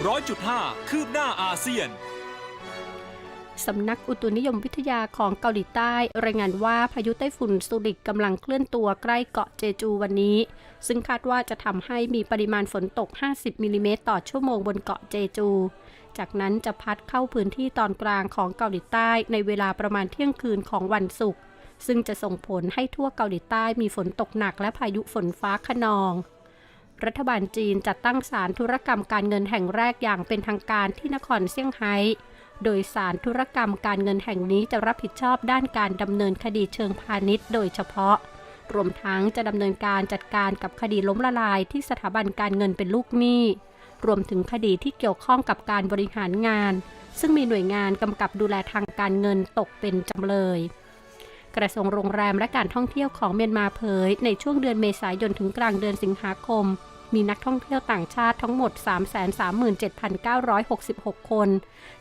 [SPEAKER 6] 100.5 คืบหน้าอาเซียน
[SPEAKER 8] สำนักอุตุนิยมวิทยาของเกาหลีใต้รายงานว่าพายุไต้ฝุ่นซูริกกำลังเคลื่อนตัวใกล้เกาะเจจูวันนี้ซึ่งคาดว่าจะทำให้มีปริมาณฝนตก50มิลลิเมตรต่อชั่วโมงบนเกาะเจจูจากนั้นจะพัดเข้าพื้นที่ตอนกลางของเกาหลีใต้ในเวลาประมาณเที่ยงคืนของวันศุกร์ซึ่งจะส่งผลให้ทั่วเกาหลีใต้มีฝนตกหนักและพายุฝนฟ้าคะนองรัฐบาลจีนจัดตั้งศาลธุรกรรมการเงินแห่งแรกอย่างเป็นทางการที่นครเซี่ยงไฮ้โดยศาลธุรกรรมการเงินแห่งนี้จะรับผิดชอบด้านการดำเนินคดีเชิงพาณิชย์โดยเฉพาะรวมทั้งจะดำเนินการจัดการกับคดีล้มละลายที่สถาบันการเงินเป็นลูกหนี้รวมถึงคดีที่เกี่ยวข้องกับการบริหารงานซึ่งมีหน่วยงานกำกับดูแลทางการเงินตกเป็นจำเลยกระทรวงโรงแรมและการท่องเที่ยวของเมียนมาเผยในช่วงเดือนเมษายนถึงกลางเดือนสิงหาคมมีนักท่องเที่ยวต่างชาติทั้งหมด 337,966 คน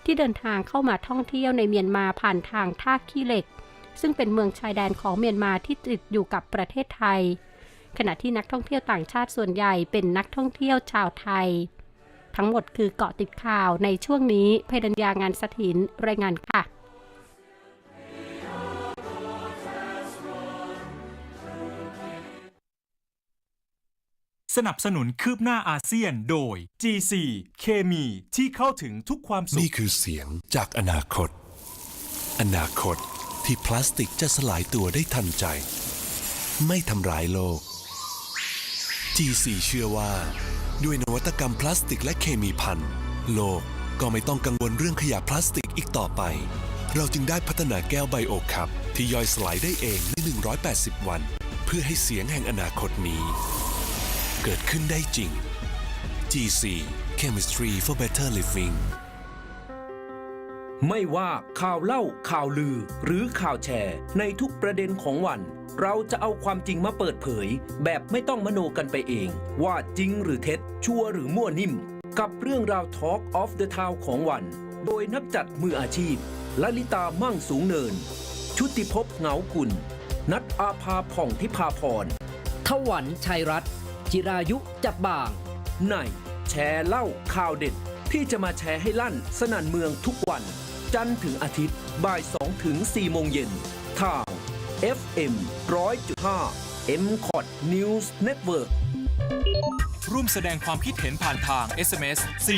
[SPEAKER 8] ที่เดินทางเข้ามาท่องเที่ยวในเมียนมาผ่านทางท่าขี้เหล็กซึ่งเป็นเมืองชายแดนของเมียนมาที่ติดอยู่กับประเทศไทยขณะที่นักท่องเที่ยวต่างชาติส่วนใหญ่เป็นนักท่องเที่ยวชาวไทยทั้งหมดคือเกาะติดข่าวในช่วงนี้เพดัญญางานสถินรายงานค่ะ
[SPEAKER 1] สนับสนุนคืบหน้าอาเซียนโดย GC เคมีที่เข้าถึงทุกความสุข
[SPEAKER 2] นี่คือเสียงจากอนาคตอนาคตที่พลาสติกจะสลายตัวได้ทันใจไม่ทำร้ายโลก GC เชื่อว่าด้วยนวัตกรรมพลาสติกและเคมีภัณฑ์โลกก็ไม่ต้องกังวลเรื่องขยะพลาสติกอีกต่อไปเราจึงได้พัฒนาแก้วไบโอคัพที่ย่อยสลายได้เองใน180 วันเพื่อให้เสียงแห่งอนาคตนี้เกิดขึ้นได้จริง GC Chemistry for Better Living
[SPEAKER 3] ไม่ว่าข่าวเล่าข่าวลือหรือข่าวแชร์ในทุกประเด็นของวันเราจะเอาความจริงมาเปิดเผยแบบไม่ต้องมโนกันไปเองว่าจริงหรือเท็จชัวร์หรือมั่วนิ่มกับเรื่องราว Talk of the Town ของวันโดยนักจัดมืออาชีพลลิตามั่งสูงเนินชุติภพเหงากุลนัทอาภาผ่องทิพาพรถวันชัยรัตน์จิรายุจับบางในแชร์เล่าข่าวเด็ดที่จะมาแชร์ให้ลั่นสนั่นเมืองทุกวันจันทร์ถึงอาทิตย์บ่าย 2 ถึง 4 โมงเย็นทาง FM 100.5 MCOT News Network
[SPEAKER 1] ร่วมแสดงความคิดเห็นผ่านทาง SMS 411-1005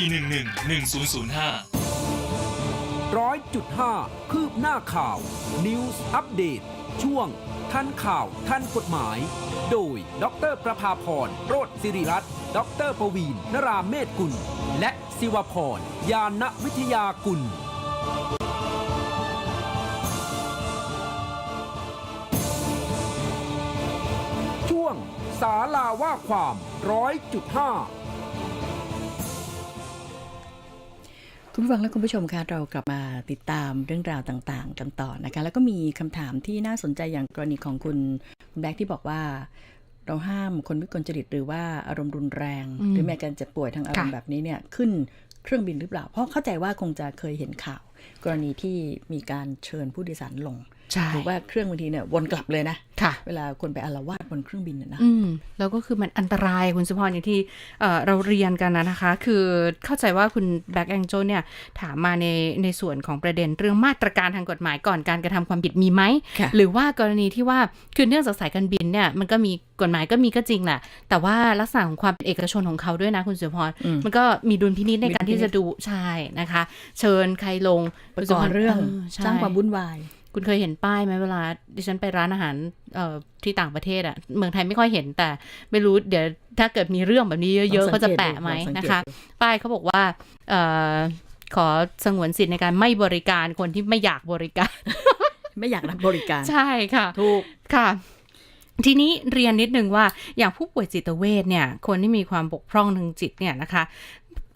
[SPEAKER 3] 100.5 คืบหน้าข่าว News Update ช่วงทันข่าวทันกฎหมายโดยดร.ประภาพรโรจน์ศิริรัตน์ดร.ปวีณ นราเมธกุลและศิวพรยานวิทยากุลช่วงศาลาว่าความ 100.5
[SPEAKER 4] คุณผู้ฟังและคุณผู้ชมคะเรากลับมาติดตามเรื่องราวต่างๆกันต่อนะคะแล้วก็มีคำถามที่น่าสนใจอย่างกรณีของคุณแบล็คที่บอกว่าเราห้ามคนวิกลจริตหรือว่าอารมณ์รุนแรงหรือแม้การเจ็บป่วยทางอารมณ์แบบนี้เนี่ยขึ้นเครื่องบินหรือเปล่าเพราะเข้าใจว่าคงจะเคยเห็นข่าวกรณีที่มีการเชิญผู้โดยสารลงหรือว่าเครื่องบางทีเนี่ยวนกลับเลยนะเวลาคนไปอาละวาดบนเครื่องบินนะ
[SPEAKER 5] แล้วก็คือมันอันตรายคุณสุพรอย่างที่เราเรียนกันนะคะคือเข้าใจว่าคุณแบ็กแองเจิลเนี่ยถามมาในส่วนของประเด็นเรื่องมาตรการทางกฎหมายก่อนการกระทำความผิดมีไหมหรือว่ากรณีที่ว่าคือเนื่องจากสายการบินเนี่ยมันก็มีกฎหมายก็มีก็จริงแหละแต่ว่าลักษณะของความเป็นเอกชนของเขาด้วยนะคุณสุพรมันก็มีดุลพินิจในการที่จะดูใช่นะคะเชิญใครลง
[SPEAKER 4] ก่อเรื่องสร้างความวุ่นวาย
[SPEAKER 5] คุณเคยเห็นป้ายไหมเวลาดิฉันไปร้านอาหารที่ต่างประเทศอ่ะเมืองไทยไม่ค่อยเห็นแต่ไม่รู้เดี๋ยวถ้าเกิดมีเรื่องแบบนี้เยอะๆเขาจะแปะไหมนะคะป้ายเขาบอกว่าขอสงวนสิทธิ์ในการไม่บริการคนที่ไม่อยากบริการ
[SPEAKER 4] ไม่อยากรับบริการ
[SPEAKER 5] ใช่ค่ะ
[SPEAKER 4] ถูก
[SPEAKER 5] ค่ะทีนี้เรียนนิดนึงว่าอย่างผู้ป่วยจิตเวชเนี่ยคนที่มีความบกพร่องทางจิตเนี่ยนะคะ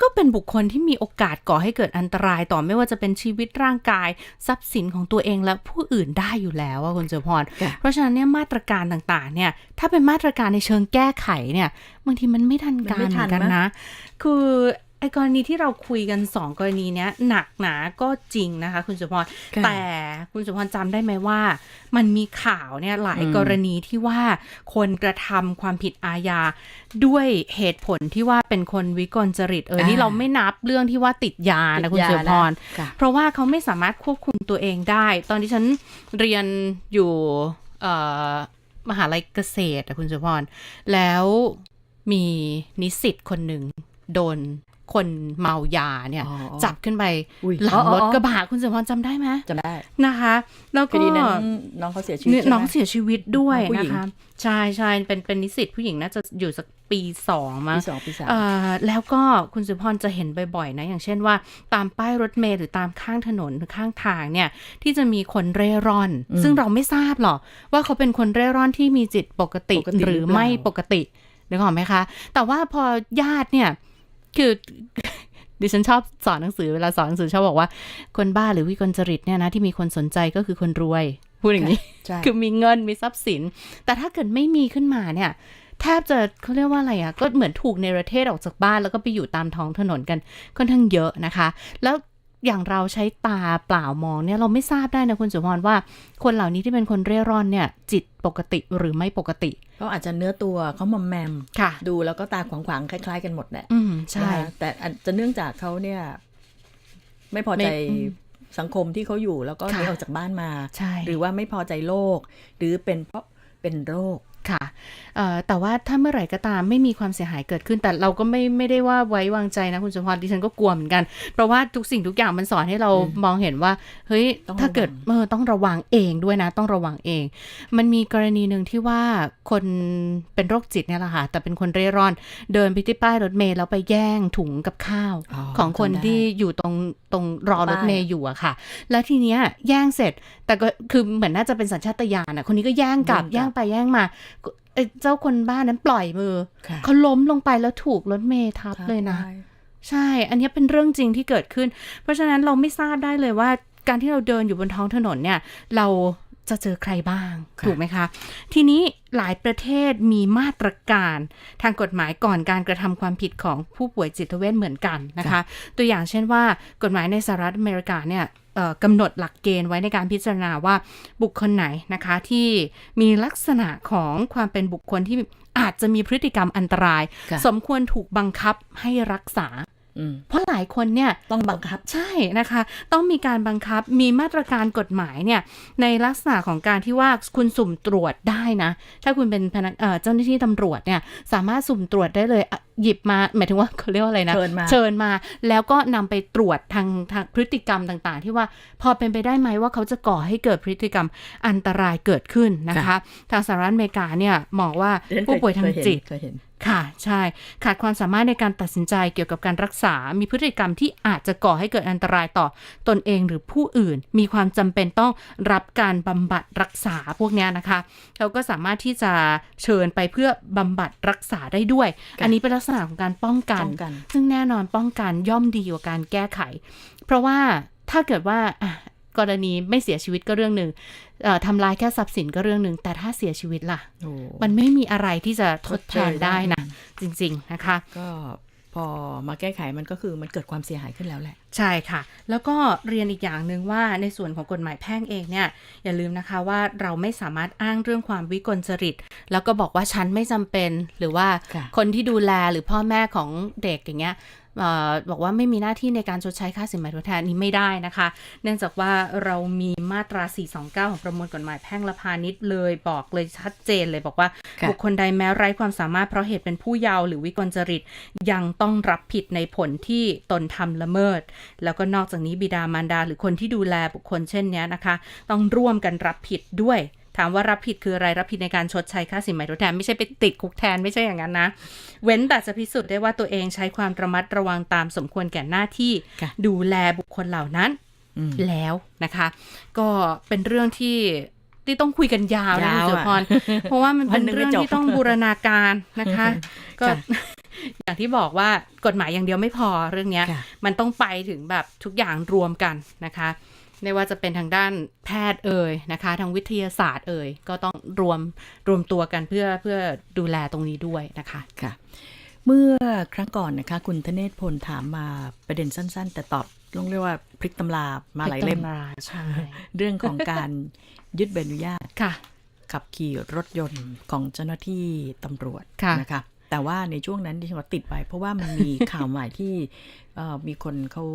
[SPEAKER 5] ก็เป็นบุคคลที่มีโอกาสก่อให้เกิดอันตรายต่อไม่ว่าจะเป็นชีวิตร่างกายทรัพย์สินของตัวเองและผู้อื่นได้อยู่แล้วว่าคุณเจริญพรเพราะฉะนั้นเนี่ยมาตรการต่างๆเนี่ยถ้าเป็นมาตรการในเชิงแก้ไขเนี่ยบางทีมันไม่ทันการเหมือนกันนะคือไอ้กรณีที่เราคุยกัน2กรณีเนี้ยหนักหนาก็จริงนะคะคุณสุพรแต่คุณสุพรจำได้ไหมว่ามันมีข่าวเนี่ยหลายกรณีที่ว่าคนกระทำความผิดอาญาด้วยเหตุผลที่ว่าเป็นคนวิกลจริตนี่เราไม่นับเรื่องที่ว่าติดยานะคุณสุพรเพราะว่าเขาไม่สามารถควบคุมตัวเองได้ตอนที่ฉันเรียนอยู่มหาลัยเกษตรคุณสุพรแล้วมีนิสิตคนหนึ่งโดนคนเมายาเนี่ยจับขึ้นไปหลังรถกระบะคุณสุพรจำได้ไหม
[SPEAKER 4] จำได้
[SPEAKER 5] นะคะแล้วก็
[SPEAKER 4] น้องเขาเสียชีวิต
[SPEAKER 5] น้องเสียชีวิตด้วยนะคะใช่ใช่เป็นนิสิตผู้หญิงน่าจะอยู่สักปี2มั้ง
[SPEAKER 4] ปี 2
[SPEAKER 5] แล้วก็คุณสุพรจะเห็นบ่อยๆนะอย่างเช่นว่าตามป้ายรถเมล์หรือตามข้างถนนหรือข้างทางเนี่ยที่จะมีคนเร่ร่อนซึ่งเราไม่ทราบหรอกว่าเขาเป็นคนเร่ร่อนที่มีจิตปกติหรือไม่ปกตินึกออกไหมคะแต่ว่าพอญาติเนี่ยคือดิฉันชอบสอนหนังสือเวลาสอนหนังสือชอบบอกว่าคนบ้าหรือวิกลจริตเนี่ยนะที่มีคนสนใจก็คือคนรวยพูดอย่างนี้คือมีเงินมีทรัพย์สินแต่ถ้าเกิดไม่มีขึ้นมาเนี่ยแทบจะเขาเรียกว่าอะไรอ่ะก็เหมือนถูกเนรเทศออกจากบ้านแล้วก็ไปอยู่ตามท้องถนนกันค่อนข้างเยอะนะคะแล้วอย่างเราใช้ตาเปล่ามองเนี่ยเราไม่ทราบได้นะคุณสุพรว่าคนเหล่านี้ที่เป็นคนเร่ร่อนเนี่ยจิตปกติหรือไม่ปกติ
[SPEAKER 4] ก็อาจจะเนื้อตัวเขามอมแมมดูแล้วก็ตาขวางๆคล้ายๆกันหมดแหละ
[SPEAKER 5] ใช่
[SPEAKER 4] แต่อาจจะเนื่องจากเขาเนี่ยไม่พอใจสังคมที่เขาอยู่แล้วก็หนีออกจากบ้านมาหรือว่าไม่พอใจโลกหรือเป็นเพราะเป็นโรค
[SPEAKER 5] ค่ะแต่ว่าถ้าเมื่อไหร่ก็ตามไม่มีความเสียหายเกิดขึ้นแต่เราก็ไม่ได้ว่าไว้วางใจนะคุณสุพรดิฉันก็กลัวเหมือนกันเพราะว่าทุกสิ่งทุกอย่างมันสอนให้เรามองเห็นว่าเฮ้ยถ้าเกิดต้องระวังเองด้วยนะต้องระวังเองมันมีกรณีหนึ่งที่ว่าคนเป็นโรคจิตเนี่ยแหละค่ะแต่เป็นคนเร่ร่อนเดินไปที่ป้ายรถเมล์แล้วไปแย่งถุงกับข้าวของคนที่อยู่ตรงรอรถเมล์อยู่อะค่ะแล้วทีเนี้ยแย่งเสร็จแต่ก็คือเหมือนน่าจะเป็นสัญชาตญาณอะคนนี้ก็แย่งกลับแย่งไปแย่งมาเจ้าคนบ้านนั้นปล่อยมือเขาล้มลงไปแล้วถูกรถเมล์ทับเลยนะใช่อันนี้เป็นเรื่องจริงที่เกิดขึ้นเพราะฉะนั้นเราไม่ทราบได้เลยว่าการที่เราเดินอยู่บนท้องถนนเนี่ยเราจะเจอใครบ้างถูกไหมคะทีนี้หลายประเทศมีมาตรการทางกฎหมายก่อนการกระทำความผิดของผู้ป่วยจิตเวชเหมือนกันนะคะตัวอย่างเช่นว่ากฎหมายในสหรัฐอเมริกาเนี่ยกำหนดหลักเกณฑ์ไว้ในการพิจารณาว่าบุคคลไหนนะคะที่มีลักษณะของความเป็นบุคคลที่อาจจะมีพฤติกรรมอันตรายสมควรถูกบังคับให้รักษาเพราะหลายคนเนี่ย
[SPEAKER 4] ต้องบังคับ
[SPEAKER 5] ใช่นะคะต้องมีการบังคับมีมาตรการกฎหมายเนี่ยในลักษณะของการที่ว่าคุณสุ่มตรวจได้นะถ้าคุณเป็นเจ้าหน้าที่ตำรวจเนี่ยสามารถสุ่มตรวจได้เลยหยิบมาหมายถึงว่าเขาเรียกว่าอะไรนะเชิญมาแล้วก็นำไปตรวจทางพฤติกรรมต่างๆที่ว่าพอเป็นไปได้ไหมว่าเขาจะก่อให้เกิดพฤติกรรมอันตรายเกิดขึ้นนะคะทางสหรัฐอเมริกาเนี่ยมองว่าผู้ป่วยทางจิต ค่ะใช่ขาดความสามารถในการตัดสินใจเกี่ยวกับการรักษามีพฤติกรรมที่อาจจะก่อให้เกิดอันตรายต่อตนเองหรือผู้อื่นมีความจำเป็นต้องรับการบำบัดรักษาพวกนี้นะคะเราก็สามารถที่จะเชิญไปเพื่อบำบัดรักษาได้ด้วยอันนี้เป็นลักษณะของการป้องกันซึ่งแน่นอนป้องกันย่อมดีกว่าการแก้ไขเพราะว่าถ้าเกิดว่ากรณีไม่เสียชีวิตก็เรื่องหนึ่งทำลายแค่ทรัพย์สินก็เรื่องหนึ่งแต่ถ้าเสียชีวิตล่ะมันไม่มีอะไรที่จะทดแทนได้นะจริงๆนะคะ
[SPEAKER 4] ก็พอมาแก้ไขมันก็คือมันเกิดความเสียหายขึ้นแล้วแหละ
[SPEAKER 5] ใช่ค่ะแล้วก็เรียนอีกอย่างหนึ่งว่าในส่วนของกฎหมายแพ่งเองเนี่ยอย่าลืมนะคะว่าเราไม่สามารถอ้างเรื่องความวิกลจริตแล้วก็บอกว่าฉันไม่จำเป็นหรือว่าคนที่ดูแลหรือพ่อแม่ของเด็กอย่างเงี้ยบอกว่าไม่มีหน้าที่ในการชดใช้ค่าสินไหมทดแทนนี้ไม่ได้นะคะเนื่องจากว่าเรามีมาตรา429ของประมวลกฎหมายแพ่งและพาณิชย์เลยบอกเลยชัดเจนเลยบอกว่าบุคคลใดแม้ไร้ความสามารถเพราะเหตุเป็นผู้เยาว์หรือวิกลจริตยังต้องรับผิดในผลที่ตนทำละเมิดแล้วก็นอกจากนี้บิดามารดาหรือคนที่ดูแลบุคคลเช่นนี้นะคะต้องร่วมกันรับผิดด้วยถามว่ารับผิดคืออะไรรับผิดในการชดใช้ค่าสินไหมทดแทนไม่ใช่ไปติดคุกแทนไม่ใช่อย่างนั้นนะเว้นแต่จะพิสูจน์ได้ว่าตัวเองใช้ความระมัดระวังตามสมควรแก่หน้าที่ดูแลบุคคลเหล่านั้นแล้วนะคะก็เป็นเรื่องที่ต้องคุยกันยาวนะคุณสุพรเพราะว่ามันเป็นเรื่องที่ต้องบูรณาการนะคะก็อย่างที่บอกว่ากฎหมายอย่างเดียวไม่พอเรื่องนี้มันต้องไปถึงแบบทุกอย่างรวมกันนะคะไม่ว่าจะเป็นทางด้านแพทย์นะคะทางวิทยาศาสตร์ก็ต้องรวมตัวกันเพื่อดูแลตรงนี้ด้วยนะคะ
[SPEAKER 4] ค่ะเมื่อครั้งก่อนนะคะคุณธเนศพลถามมาประเด็นสั้นๆแต่ตอบลงเรียกว่าพลิกตำรามาหลายเล่ม
[SPEAKER 5] ใช่
[SPEAKER 4] เรื่องของการยึดใบอนุญาตขับขี่รถยนต์ของเจ้าหน้าที่ตำรวจนะคะแต่ว่าในช่วงนั้นดิฉันก็ติดไปเพราะว่ามันมีข่าวใหม่ที่มีคนเขา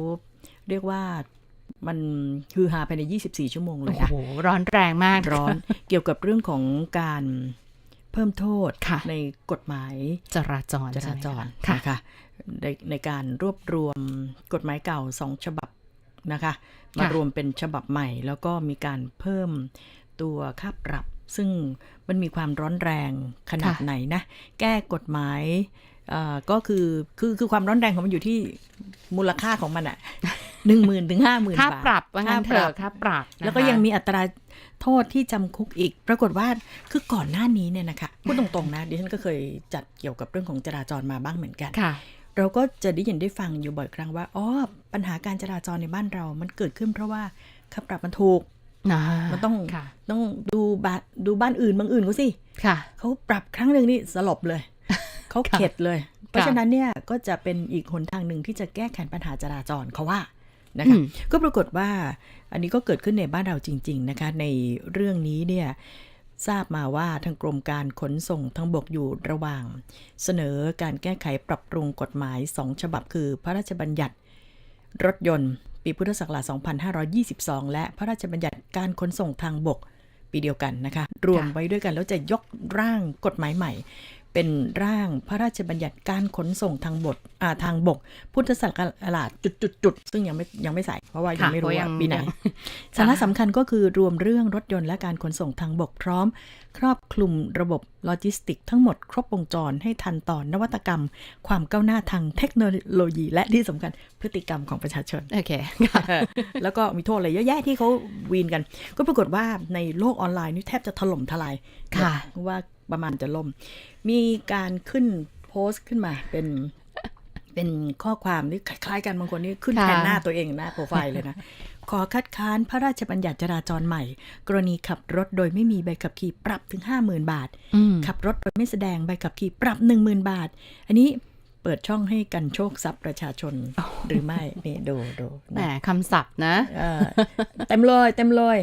[SPEAKER 4] เรียกว่ามันฮือฮาภายใน24ชั่วโมงเลย
[SPEAKER 5] โอ้โหร้อนแรงมาก
[SPEAKER 4] ร้อนเกี่ยวกับเรื่องของการเพิ่มโทษในกฎหมาย
[SPEAKER 5] จราจร
[SPEAKER 4] นะคะในการรวบรวมกฎหมายเก่า2ฉบับนะคะมารวมเป็นฉบับใหม่แล้วก็มีการเพิ่มตัวค่าปรับซึ่งมันมีความร้อนแรงขนาดไหนนะแก้กฎหมายก็คือความร้อนแรงของมันอยู่ที่มูลค่าของมันอ่ะ 10,000 ถึง 50,000 บาท
[SPEAKER 5] ค่าปรับว่างั้นเถอะค่าปรับ
[SPEAKER 4] แล้วก็ยังมีอัตราโทษที่จำคุกอีกปรากฏว่าคือก่อนหน้านี้เนี่ยนะคะพูดตรงๆนะดิฉันก็เคยจัดเกี่ยวกับเรื่องของจราจรมาบ้างเหมือนกันเราก็จะได้ยินได้ฟังอยู่บ่อยครั้งว่าปัญหาการจราจรในบ้านเรามันเกิดขึ้นเพราะว่าค่าปรับมันถูกมันต้องดูบ้านอื่นบางอื่นก็สิเขาปรับครั้งนึงนี่สลบเลยเขาเข็ดเลยเพราะฉะนั้นเนี่ยก็จะเป็นอีกหนทางหนึ่งที่จะแก้ไขปัญหาจราจรเขาว่านะคะก็ปรากฏว่าอันนี้ก็เกิดขึ้นในบ้านเราจริงๆนะคะในเรื่องนี้เนี่ยทราบมาว่าทางกรมการขนส่งทางบกอยู่ระหว่างเสนอการแก้ไขปรับปรุงกฎหมาย2ฉบับคือพระราชบัญญัติรถยนต์ปีพุทธศักราช2522และพระราชบัญญัติการขนส่งทางบกปีเดียวกันนะคะรวมไว้ด้วยกันแล้วจะยกร่างกฎหมายใหม่เป็นร่างพระราชบัญญัติการขนส่งทางบกพุทธศักราชจุดซึ่งยังไม่ใส่เพราะว่ายังไม่รู้ว่าปีไหนสาระสำคัญก็คือรวมเรื่องรถยนต์และการขนส่งทางบกพร้อมครอบคลุมระบบโลจิสติกทั้งหมดครบวงจรให้ทันต่อนวัตกรรมความก้าวหน้าทางเทคโนโลยีและที่สำคัญพฤติกรรมของประชาชน
[SPEAKER 5] โอเค
[SPEAKER 4] แล้วก็มีโทษอะไรเยอะแยะที่เขาวีนกันก็ปรากฏว่าในโลกออนไลน์นี่แทบจะถล่มทลายว่าประมาณจะล่มมีการขึ้นโพสต์ขึ้นมาเป็นข้อความที่คล้ายๆกันบางคนนี่ขึ้นแทนหน้าตัวเองหน้าโปรไฟล์เลยนะขอคัดค้านพระราชบัญญัติจราจรใหม่กรณีขับรถโดยไม่มีใบขับขี่ปรับถึง 50,000 บาทขับรถโดยไม่แสดงใบขับขี่ปรับ 10,000 บาทอันนี้เปิดช่องให้กันโชคทรัพย์ประชาชนหรือไม่นี่ดู
[SPEAKER 5] แหมคำศัพท์นะ
[SPEAKER 4] เต็มเลย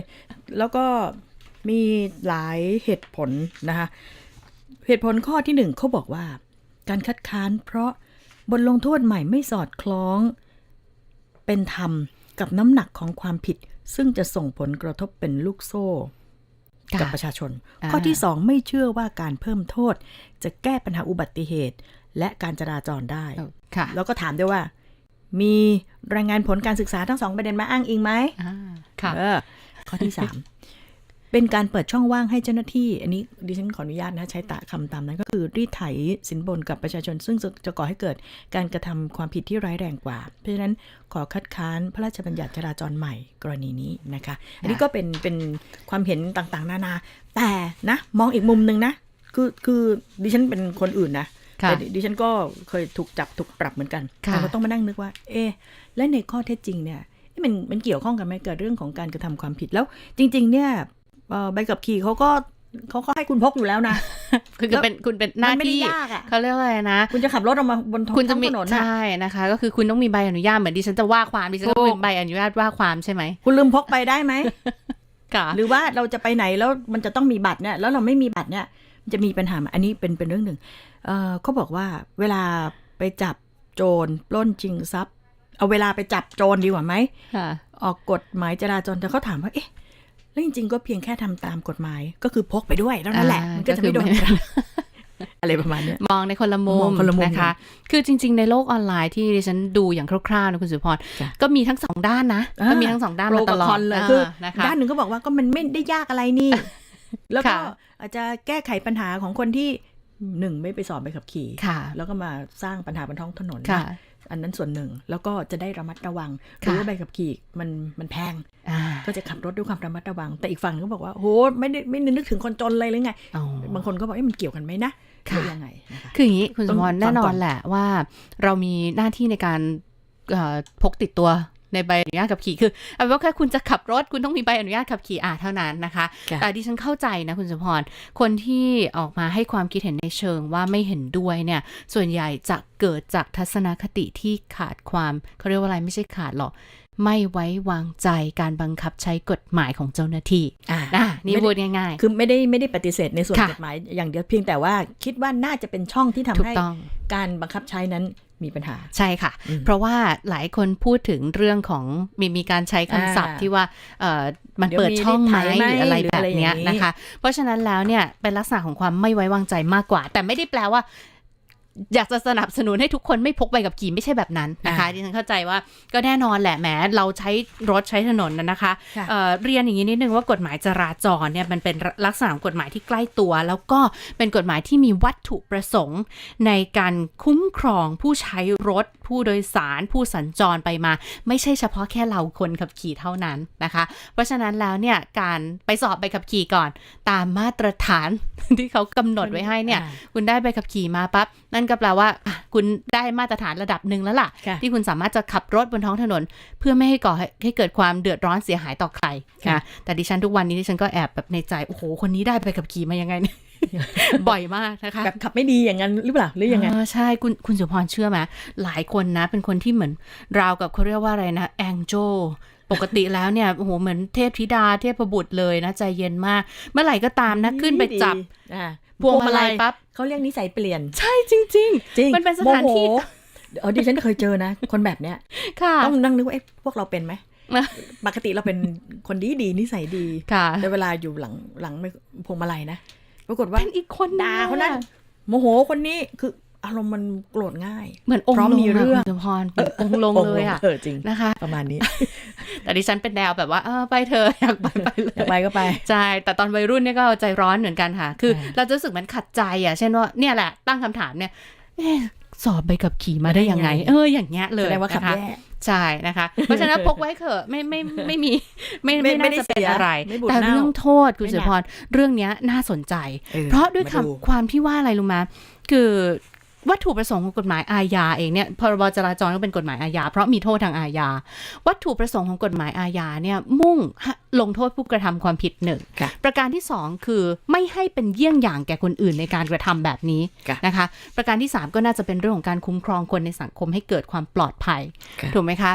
[SPEAKER 4] แล้วก็มีหลายเหตุผลนะคะเหตุผลข้อที่1เขาบอกว่าการคัดค้านเพราะบทลงโทษใหม่ไม่สอดคล้องเป็นธรรมกับน้ำหนักของความผิดซึ่งจะส่งผลกระทบเป็นลูกโซ่กับประชาชนข้อที่2ไม่เชื่อว่าการเพิ่มโทษจะแก้ปัญหาอุบัติเหตุและการจราจรได้แล้วก็ถามด้วยว่ามีรายงานผลการศึกษาทั้ง2ประเด็นมาอ้างอิงไหมข้อที่3 เป็นการเปิดช่องว่างให้เจ้าหน้าที่อันนี้ดิฉันขออนุญาตนะใช้คำตามนั้นก็คือรีดไถสินบนกับประชาชนซึ่งจะก่อให้เกิดการกระทำความผิดที่ร้ายแรงกว่าเพราะฉะนั้นขอคัดค้านพระราชบัญญัติจราจรใหม่กรณีนี้นะคะอันนี้ก็เป็นความเห็นต่างๆนานาแต่นะมองอีกมุมนึงนะคือดิฉันเป็นคนอื่นนะแต่ดิฉันก็เคยถูกจับถูกปรับเหมือนกันแต่ก็ต้องมานั่งนึกว่าและในข้อเท็จจริงเนี่ยมันเกี่ยวข้องกันไหมเกิดเรื่องของการกระทำความผิดแล้วจริงๆเนี่ยใบขับขี่เขาก็ให้คุณพกอยู่แล้วนะ
[SPEAKER 5] คุณเป็นหน้าที่เขาเรียกว่าอะไรนะ
[SPEAKER 4] คุณจะขับรถออกมาบนท้องถนน
[SPEAKER 5] ใช่นะคะก็คือคุณต้องมีใบอนุญาตเหมือนดิฉันจะว่าความดิฉันต้องมีใบอนุญาตว่าความใช่ไหม
[SPEAKER 4] คุณลืมพกไปได้ไหมหรือว่าเราจะไปไหนแล้วมันจะต้องมีบัตรเนี่ยแล้วเราไม่มีบัตรเนี่ยมันจะมีปัญหาอันนี้เป็นเรื่องหนึ่งเขาบอกว่าเวลาไปจับโจรปล้นชิงทรัพย์เอาเวลาไปจับโจรดีกว่าไหมออกกฎหมายจราจรแต่เขาถามว่าแล้วจริงๆก็เพียงแค่ทำตามกฎหมายก็คือพกไปด้วยแล้วนั่นแหละมันก็จะไม่โดนอะไรประมาณนี้
[SPEAKER 5] มองในคนละมุมนะคะคือจริงๆในโลกออนไลน์ที่ดิฉันดูอย่างคร่าวๆนะคุณสุพรก็มีทั้งสองด้านนะก็มีทั้งสองด้านมาตลอด
[SPEAKER 4] เลยคือด้านหนึ่งก็บอกว่าก็มันไม่ได้ยากอะไรนี่แล้วก็อาจจะแก้ไขปัญหาของคนที่หนึ่งไม่ไปสอบใบขับขี่แล้วก็มาสร้างปัญหาบนท้องถนนอันนั้นส่วนหนึ่งแล้วก็จะได้ระมัดระวังหรือว่าใบขับขี่มันแพงก็จะขับรถด้วยความระมัดระวังแต่อีกฝั่งก็บอกว่าโหไม่นึกถึงคนจนเลยหรือไงบางคนก็บอกมันเกี่ยวกันไหมนะยังไง
[SPEAKER 5] คืออย่างนี้คุณสมรแน่นอนแหละว่าเรามีหน้าที่ในการพกติดตัวในใบอนุญาตขับขี่คือเอาเป็นว่าแค่คุณจะขับรถคุณต้องมีใบอนุญาตขับขี่เท่านั้นนะคะแต่ดิฉันเข้าใจนะคุณสมพรคนที่ออกมาให้ความคิดเห็นในเชิงว่าไม่เห็นด้วยเนี่ยส่วนใหญ่จะเกิดจากทัศนคติที่ขาดความเขาเรียกว่าอะไรไม่ใช่ขาดหรอกไม่ไว้วางใจการบังคับใช้กฎหมายของเจ้าหน้าที่นี่พูดง่าย
[SPEAKER 4] ๆคือไม่ได้ปฏิเสธในส่วนกฎหมายอย่างเดียวเพียงแต่ว่าคิดว่าน่าจะเป็นช่องที่ทำให้การบังคับใช้นั้นมีปัญหา
[SPEAKER 5] ใช่ค่ะเพราะว่าหลายคนพูดถึงเรื่องของมีการใช้คำศัพท์ที่ว่ามันเปิดช่องไหมหรืออะไรแบบนี้นะคะเพราะฉะนั้นแล้วเนี่ยเป็นลักษณะของความไม่ไว้วางใจมากกว่าแต่ไม่ได้แปลว่าอยากจะสนับสนุนให้ทุกคนไม่พกใบขับขี่ไม่ใช่แบบนั้นนะคะดิฉันเข้าใจว่าก็แน่นอนแหละแหมเราใช้รถใช้ถนนนะคะเรียนอย่างนี้นิดนึงว่ากฎหมายจราจรเนี่ยมันเป็นลักษณะของกฎหมายที่ใกล้ตัวแล้วก็เป็นกฎหมายที่มีวัตถุประสงค์ในการคุ้มครองผู้ใช้รถผู้โดยสารผู้สัญจรไปมาไม่ใช่เฉพาะแค่เราคนขับขี่เท่านั้นนะคะเพราะฉะนั้นแล้วเนี่ยการไปสอบใบขับขี่ก่อนตามมาตรฐานที่เขากำหนดไว้ให้เนี่ยคุณได้ใบขับขี่มาปั๊บนั่นก็แปลว่าคุณได้มาตรฐานระดับหนึ่งแล้วล่ะที่คุณสามารถจะขับรถบนท้องถนนเพื่อไม่ให้ก่อให้เกิดความเดือดร้อนเสียหายต่อใครนะแต่ดิฉันทุกวันนี้ดิฉันก็แอบแบบในใจโอ้โหคนนี้ได้ใบขับขี่มายังไงเนี่ย บ่อยมากนะคะ
[SPEAKER 4] แบบขับไม่ดีอย่างนั้นหรือเปล่าหรือยังไง
[SPEAKER 5] ใช่คุณสุพรเชื่อไหมหลายคนนะเป็นคนที่เหมือนราวกับเขาเรียกว่าอะไรนะแองเจิลปกติแล้วเนี่ยโอ้โหเหมือนเทพธิดาเทพบุตรเลยนะใจเย็นมากเมื่อไหร่ก็ตามนะขึ้นไปจับพวงมาลัยปั๊บ
[SPEAKER 4] เขาเรียกนิสัยเปลี่ยน
[SPEAKER 5] ใช่จริงๆมันเป็นสถานที่
[SPEAKER 4] ดิฉันเคยเจอนะคนแบบเนี้ยต้องนั่งนึกว่าพวกเราเป็นไหมปกติเราเป็นคนดีนิสัยดีแต่เวลาอยู่หลังพวงมาลัยนะปรากฏว่า
[SPEAKER 5] เป็นอีกคน
[SPEAKER 4] ด่าคนนั้นโมโหคนนี้คืออารมณ์มันโกรธง่าย
[SPEAKER 5] เหมือนองค์ลงมีเรื่องพรองค์ลงเลยอ่ะ
[SPEAKER 4] จริง
[SPEAKER 5] นะคะ
[SPEAKER 4] ประมาณนี้
[SPEAKER 5] แต่ดิฉันเป็นแนวแบบว่าไปเธออยากไปเลย
[SPEAKER 4] ไปก็ไป
[SPEAKER 5] ใช่แต่ตอนวัยรุ่นเนี่ยก็ใจร้อนเหมือนกันค่ะคือเราจะรู้สึกมันขัดใจอ่ะเช่นว่าเนี่ยแหละตั้งคำถามเนี่ยสอบใบขับขี่มาได้ยังไงอย่างเงี้ยเลย
[SPEAKER 4] แสดงว่าขับแย่
[SPEAKER 5] ใช่นะคะเพราะฉะนั้นพกไว้เถอะไม่มีไม่น่าจะเป็นอะไรแต่เรื่องโทษคุณสุพรเรื่องนี้น่าสนใจเพราะด้วยความที่ว่าอะไรรู้ไหมคือวัตถุประสงค์ของกฎหมายอาญาเองเนี่ยพรบจราจรก็เป็นกฎหมายอาญาเพราะมีโทษทางอาญาวัตถุประสงค์ของกฎหมายอาญาเนี่ยมุ่งลงโทษผู้กระทำความผิดหนึ่งประการที่2คือไม่ให้เป็นเยี่ยงอย่างแก่คนอื่นในการกระทำแบบนี้นะคะประการที่3ก็น่าจะเป็นเรื่องของการคุ้มครองคนในสังคมให้เกิดความปลอดภัยถูกไหมคะ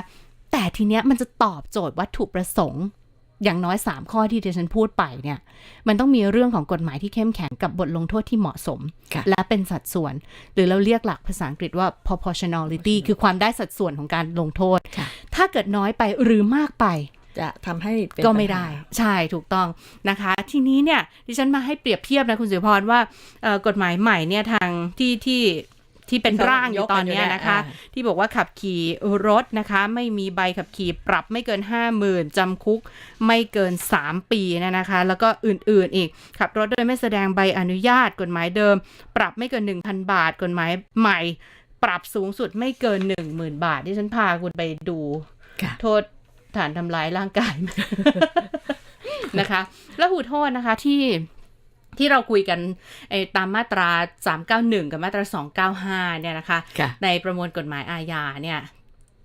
[SPEAKER 5] แต่ทีเนี้ยมันจะตอบโจทย์วัตถุประสงค์อย่างน้อย3ข้อที่ดิฉันพูดไปเนี่ยมันต้องมีเรื่องของกฎหมายที่เข้มแข็งกับบทลงโทษที่เหมาะสมและเป็นสัดส่วนหรือเราเรียกหลักภาษาอังกฤษว่า proportionality คือความได้สัดส่วนของการลงโทษถ้าเกิดน้อยไปหรือมากไป
[SPEAKER 4] จะทำให้
[SPEAKER 5] ก็ไม่ได้ใช่ถูกต้องนะคะทีนี้เนี่ยดิฉันมาให้เปรียบเทียบนะคุณสุพรว่ากฎหมายใหม่เนี่ยทางที่ ที่เป็นร่างอยู่ตอนนี้นะคะ ที่บอกว่าขับขี่รถนะคะไม่มีใบขับขี่ปรับไม่เกิน 50,000 จำคุกไม่เกิน3 ปีนะคะ แล้วก็อื่นๆอีกขับรถโดยไม่แสดงใบอนุญาตกฎหมายเดิมปรับไม่เกิน 1,000 บาทกฎหมายใหม่ปรับสูงสุดไม่เกิน 10,000 บาทที่ฉันพาคุณไปดูโทษฐานทำร้ายร่างกาย นะคะแล้วหูโทษนะคะที่เราคุยกันตามมาตรา391กับมาตรา295เนี่ยนะคะในประมวลกฎหมายอาญาเนี่ย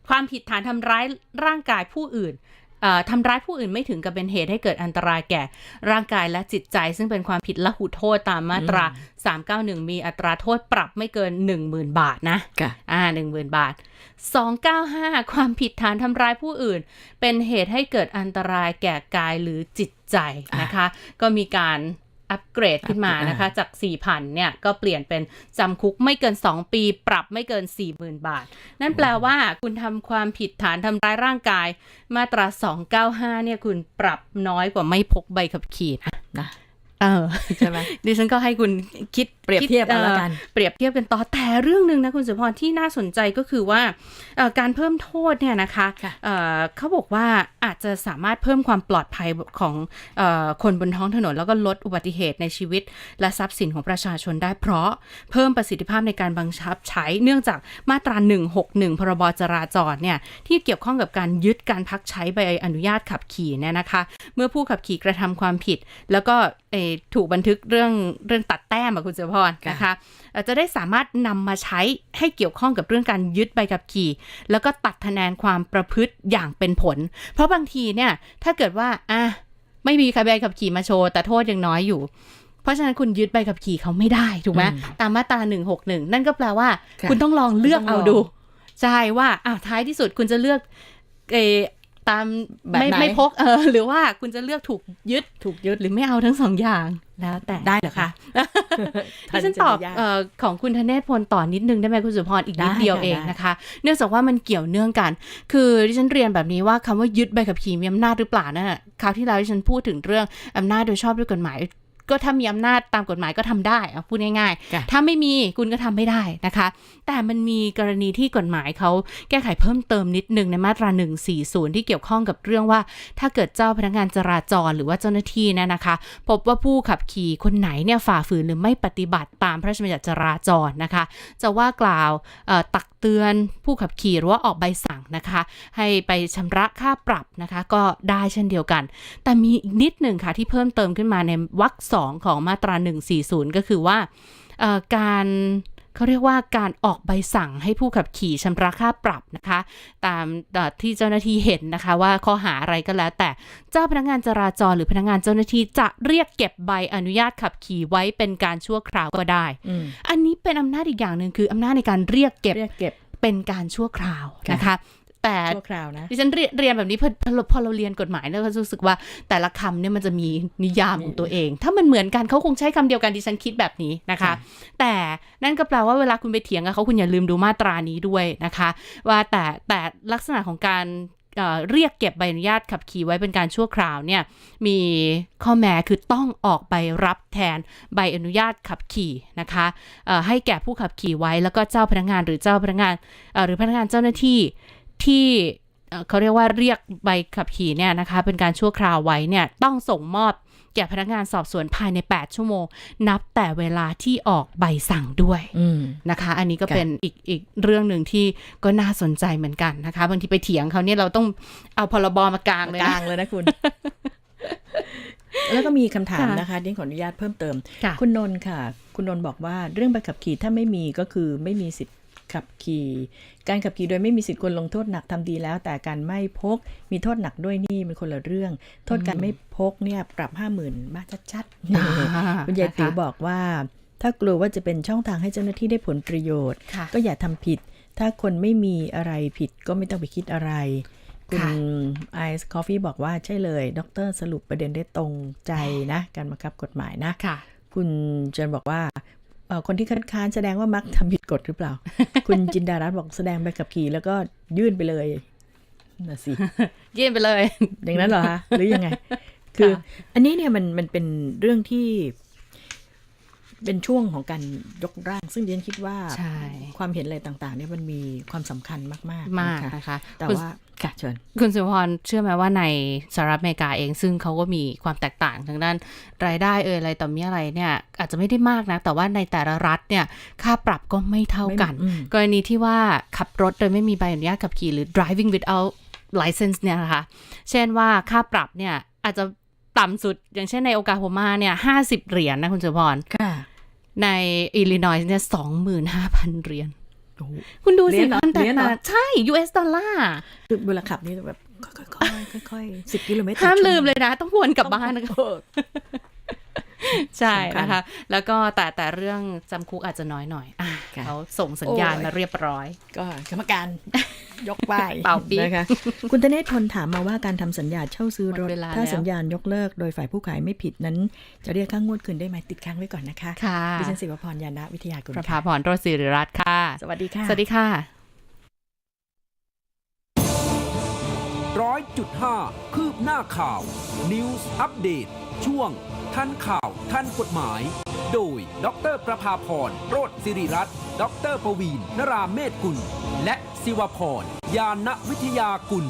[SPEAKER 5] ความผิดฐานทำร้ายร่างกายผู้อื่นทำร้ายผู้อื่นไม่ถึงกับเป็นเหตุให้เกิดอันตรายแก่ร่างกายและจิตใจซึ่งเป็นความผิดละหุโทษตามมาตรา391มีอัตราโทษปรับไม่เกิน 10,000 บาทนะ10,000 บาท295ความผิดฐานทำร้ายผู้อื่นเป็นเหตุให้เกิดอันตรายแก่กายหรือจิตใจนะคะก็มีการอัปเกรดขึ้นมานะคะจาก 4,000 เนี่ยก็เปลี่ยนเป็นจำคุกไม่เกิน2 ปีปรับไม่เกิน 40,000 บาทนั่นแปลว่าคุณทำความผิดฐานทำร้ายร่างกายมาตรา295เนี่ยคุณปรับน้อยกว่าไม่พกใบขับขี่นะใช่ไหมดิฉันก็ให้คุณคิด
[SPEAKER 4] เปรียบเทียบกันแล้วกัน
[SPEAKER 5] เปรียบเทียบกันต่อแต่เรื่องนึงนะคุณสุพรที่น่าสนใจก็คือว่าการเพิ่มโทษเนี่ยนะคะเขาบอกว่าอาจจะสามารถเพิ่มความปลอดภัยของคนบนท้องถนนแล้วก็ลดอุบัติเหตุในชีวิตและทรัพย์สินของประชาชนได้เพราะเพิ่มประสิทธิภาพในการบังคับใช้เนื่องจากมาตรา161พรบจราจรเนี่ยที่เกี่ยวข้องกับการยึดการพักใช้ใบอนุญาตขับขี่เนี่ยนะคะเมื่อผู้ขับขี่กระทำความผิดแล้วก็ถูกบันทึกเรื่องตัดแต้มคุณสุพรนะคะจะได้สามารถนำมาใช้ให้เกี่ยวข้องกับเรื่องการยึดใบขับขี่แล้วก็ตัดคะแนนความประพฤติอย่างเป็นผลเพราะบางทีเนี่ยถ้าเกิดว่าไม่มีใบขับขี่มาโชว์แต่โทษยังน้อยอยู่เพราะฉะนั้นคุณยึดใบขับขี่เขาไม่ได้ถูกไหมตามมาตรา161นั่นก็แปลว่าคุณต้องลองเลือกเอาดูใช่ว่าท้ายที่สุดคุณจะเลือกตามไม่พกหรือว่าคุณจะเลือกถูกยึดหรือไม่เอาทั้ง2 อย่างแล้วแต่
[SPEAKER 4] ได้เหรอคะ
[SPEAKER 5] ดิฉันตอบของคุณธเนศพลต่อนิดนึงได้ไหมคุณสุพรอีกนิดเดียวเองนะคะเนื่องจากว่ามันเกี่ยวเนื่องกันคือดิฉันเรียนแบบนี้ว่าคำว่ายึดใบขับขี่มีอำนาจหรือเปล่านั่นคราวที่แล้วดิฉันพูดถึงเรื่องอำนาจโดยชอบด้วยกฎหมายก็ถ้ามีอำนาจตามกฎหมายก็ทำได้พูดง่ายๆถ้าไม่มีคุณก็ทำไม่ได้นะคะแต่มันมีกรณีที่กฎหมายเขาแก้ไขเพิ่มเติมนิดนึงในมาตรา140ที่เกี่ยวข้องกับเรื่องว่าถ้าเกิดเจ้าพนักงานจราจรหรือว่าเจ้าหน้าที่เนี่ยนะคะพบว่าผู้ขับขี่คนไหนเนี่ยฝ่าฝืนหรือไม่ปฏิบัติตามพระราชบัญญัติจราจรนะคะจะว่ากล่าวตักเตือนผู้ขับขี่หรือว่าออกใบสั่งนะคะให้ไปชำระค่าปรับนะคะก็ได้เช่นเดียวกันแต่มีอีกนิดนึงค่ะที่เพิ่มเติมขึ้นมาในวรรค2ของมาตรา140ก็คือว่าการเขาเรียกว่าการออกใบสั่งให้ผู้ขับขี่ชำระค่าปรับนะคะตามที่เจ้าหน้าที่เห็นนะคะว่าข้อหาอะไรก็แล้วแต่เจ้าพนักงานจราจรหรือพนักงานเจ้าหน้าที่จะเรียกเก็บใบอนุญาตขับขี่ไว้เป็นการชั่วคราวก็ได้อันนี้เป็นอำนาจอีกอย่างนึงคืออำนาจในการเรียกเก็บเป็นการชั่วคราวนะคะแต่ดิฉันเรียนแบบนี้พอเราเรียนกฎหมายแล้วก็รู้สึกว่าแต่ละคำเนี่ยมันจะมีนิยามของตัวเองถ้ามันเหมือนกันเขาคงใช้คำเดียวกันดิฉันคิดแบบนี้นะคะแต่นั่นก็แปลว่าเวลาคุณไปเถียงกับเขาคุณอย่าลืมดูมาตรานี้ด้วยนะคะว่าแต่ลักษณะของการเรียกเก็บใบอนุญาตขับขี่ไว้เป็นการชั่วคราวเนี่ยมีข้อแม้คือต้องออกไปรับแทนใบอนุญาตขับขี่นะคะให้แก่ผู้ขับขี่ไว้แล้วก็เจ้าพนักงานหรือเจ้าพนักงานหรือพนักงานเจ้าหน้าที่ที่เขาเรียกว่าเรียกใบขับขี่เนี่ยนะคะเป็นการชั่วคราวไว้เนี่ยต้องส่งมอบแก่พนักงานสอบสวนภายใน8 ชั่วโมงนับแต่เวลาที่ออกใบสั่งด้วยนะคะอันนี้ก็เป็นอีกเรื่องหนึ่งที่ก็น่าสนใจเหมือนกันนะคะบางทีไปเถียงเขาเนี่ยเราต้องเอาพรบมากางเลย
[SPEAKER 4] นะคุณ แล้วก็มีคำถามนะคะที่ขออนุญาตเพิ่มเติมคุณนนท์ค่ะคุณนนท์บอกว่าเรื่องใบขับขี่ถ้าไม่มีก็คือไม่มีสิทธิ์ขับขี่การขับขี่โดยไม่มีสิทธิ์ควรลงโทษหนักทำดีแล้วแต่การไม่พกมีโทษหนักด้วยนี่เป็นคนละเรื่องโทษการไม่พกเนี่ยปรับ 50,000 บ้าชัดๆคุณยายติ๋วบอกว่าถ้ากลัวว่าจะเป็นช่องทางให้เจ้าหน้าที่ได้ผลประโยชน์ก็อย่าทำผิดถ้าคนไม่มีอะไรผิดก็ไม่ต้องไปคิดอะไรคุณไอซ์คอฟฟี่บอกว่าใช่เลยดร.สรุปประเด็นได้ตรงใจนะการบังคับกฎหมายนะคุณเจนบอกว่าคนที่คัดค้านแสดงว่ามักทำผิดกฎหรือเปล่า คุณจินดารัตน์บอกแสดงใบขับขี่แล้วก็ยื่นไปเลยน่ะสิ
[SPEAKER 5] ยื่นไปเลย
[SPEAKER 4] อย่างนั้นเหรอคะ หรือยังไง คืออันนี้เนี่ยมันเป็นเรื่องที่ เป็นช่วงของการยกร่าง ซึ่งดิฉันคิดว่า
[SPEAKER 5] ใช่
[SPEAKER 4] ความเห็นอะไรต่างๆเนี่ยมันมีความสำคัญมากๆ
[SPEAKER 5] มาก
[SPEAKER 4] นะคะ
[SPEAKER 5] นะคะ
[SPEAKER 4] แต่ว่าค่ะเชิญ
[SPEAKER 5] คุณสุพรเชื่อไหมว่าในสหรัฐอเมริกาเองซึ่งเขาก็มีความแตกต่างทางด้านรายได้อะไรต่อมีอะไรเนี่ยอาจจะไม่ได้มากนะแต่ว่าในแต่ละรัฐเนี่ยค่าปรับก็ไม่เท่ากัน กรณีที่ว่าขับรถโดยไม่มีใบอนุญาตขับขี่หรือ driving without license เนี่ยนะคะเช่นว่าค่าปรับเนี่ยอาจจะต่ำสุดอย่างเช่นในโอคลาโฮมาเนี่ย50 เหรียญนะคุณสุพร
[SPEAKER 4] ค่ะ
[SPEAKER 5] ในอิลลินอยส์เนี่ย 25,000 เหรียญคุณดูสิมันแตกต่างใช่ US ดอลลาร์
[SPEAKER 4] คือเวลาขับนี่แบบค่อยๆ10 กิโลเมตร
[SPEAKER 5] ห้ามลืมเลยนะต้องวนกลับบ้านนะคะใช่นะคะแล้วก็แต่เรื่องจำคุกอาจจะน้อยหน่อยเขาส่งสัญญาณมาเรียบร้อย
[SPEAKER 4] ก็กรรมการยกป้าย
[SPEAKER 5] เป่าปี๊บ
[SPEAKER 4] นะคะคุณธเนศพลถามมาว่าการทำสัญญาเช่าซื้อรถ
[SPEAKER 5] หมดเวลา
[SPEAKER 4] ถ้า
[SPEAKER 5] แล้ว
[SPEAKER 4] สัญญาณยกเลิกโดยฝ่ายผู้ขายไม่ผิดนั้น จะเรียกค่างวดคืนได้ไหมติดค้างไว้ก่อนนะคะ
[SPEAKER 5] ค่ะ
[SPEAKER 4] ดิฉันศิวพรยานะวิทยากุล
[SPEAKER 5] ประภา
[SPEAKER 4] ค่ะ
[SPEAKER 5] พรโรจน์ศิริรัตน์ค่ะ
[SPEAKER 4] สวัสดีค่ะ
[SPEAKER 5] สวัสดีค่ะ
[SPEAKER 3] 100.5 คืบหน้าข่าว News Update ช่วงทันข่าวทันกฎหมาย โดยดรประภาพรโรจน์ศิริรัตน์ดรปวีณนราเมธกุลและศิวพรยานวิทยากุล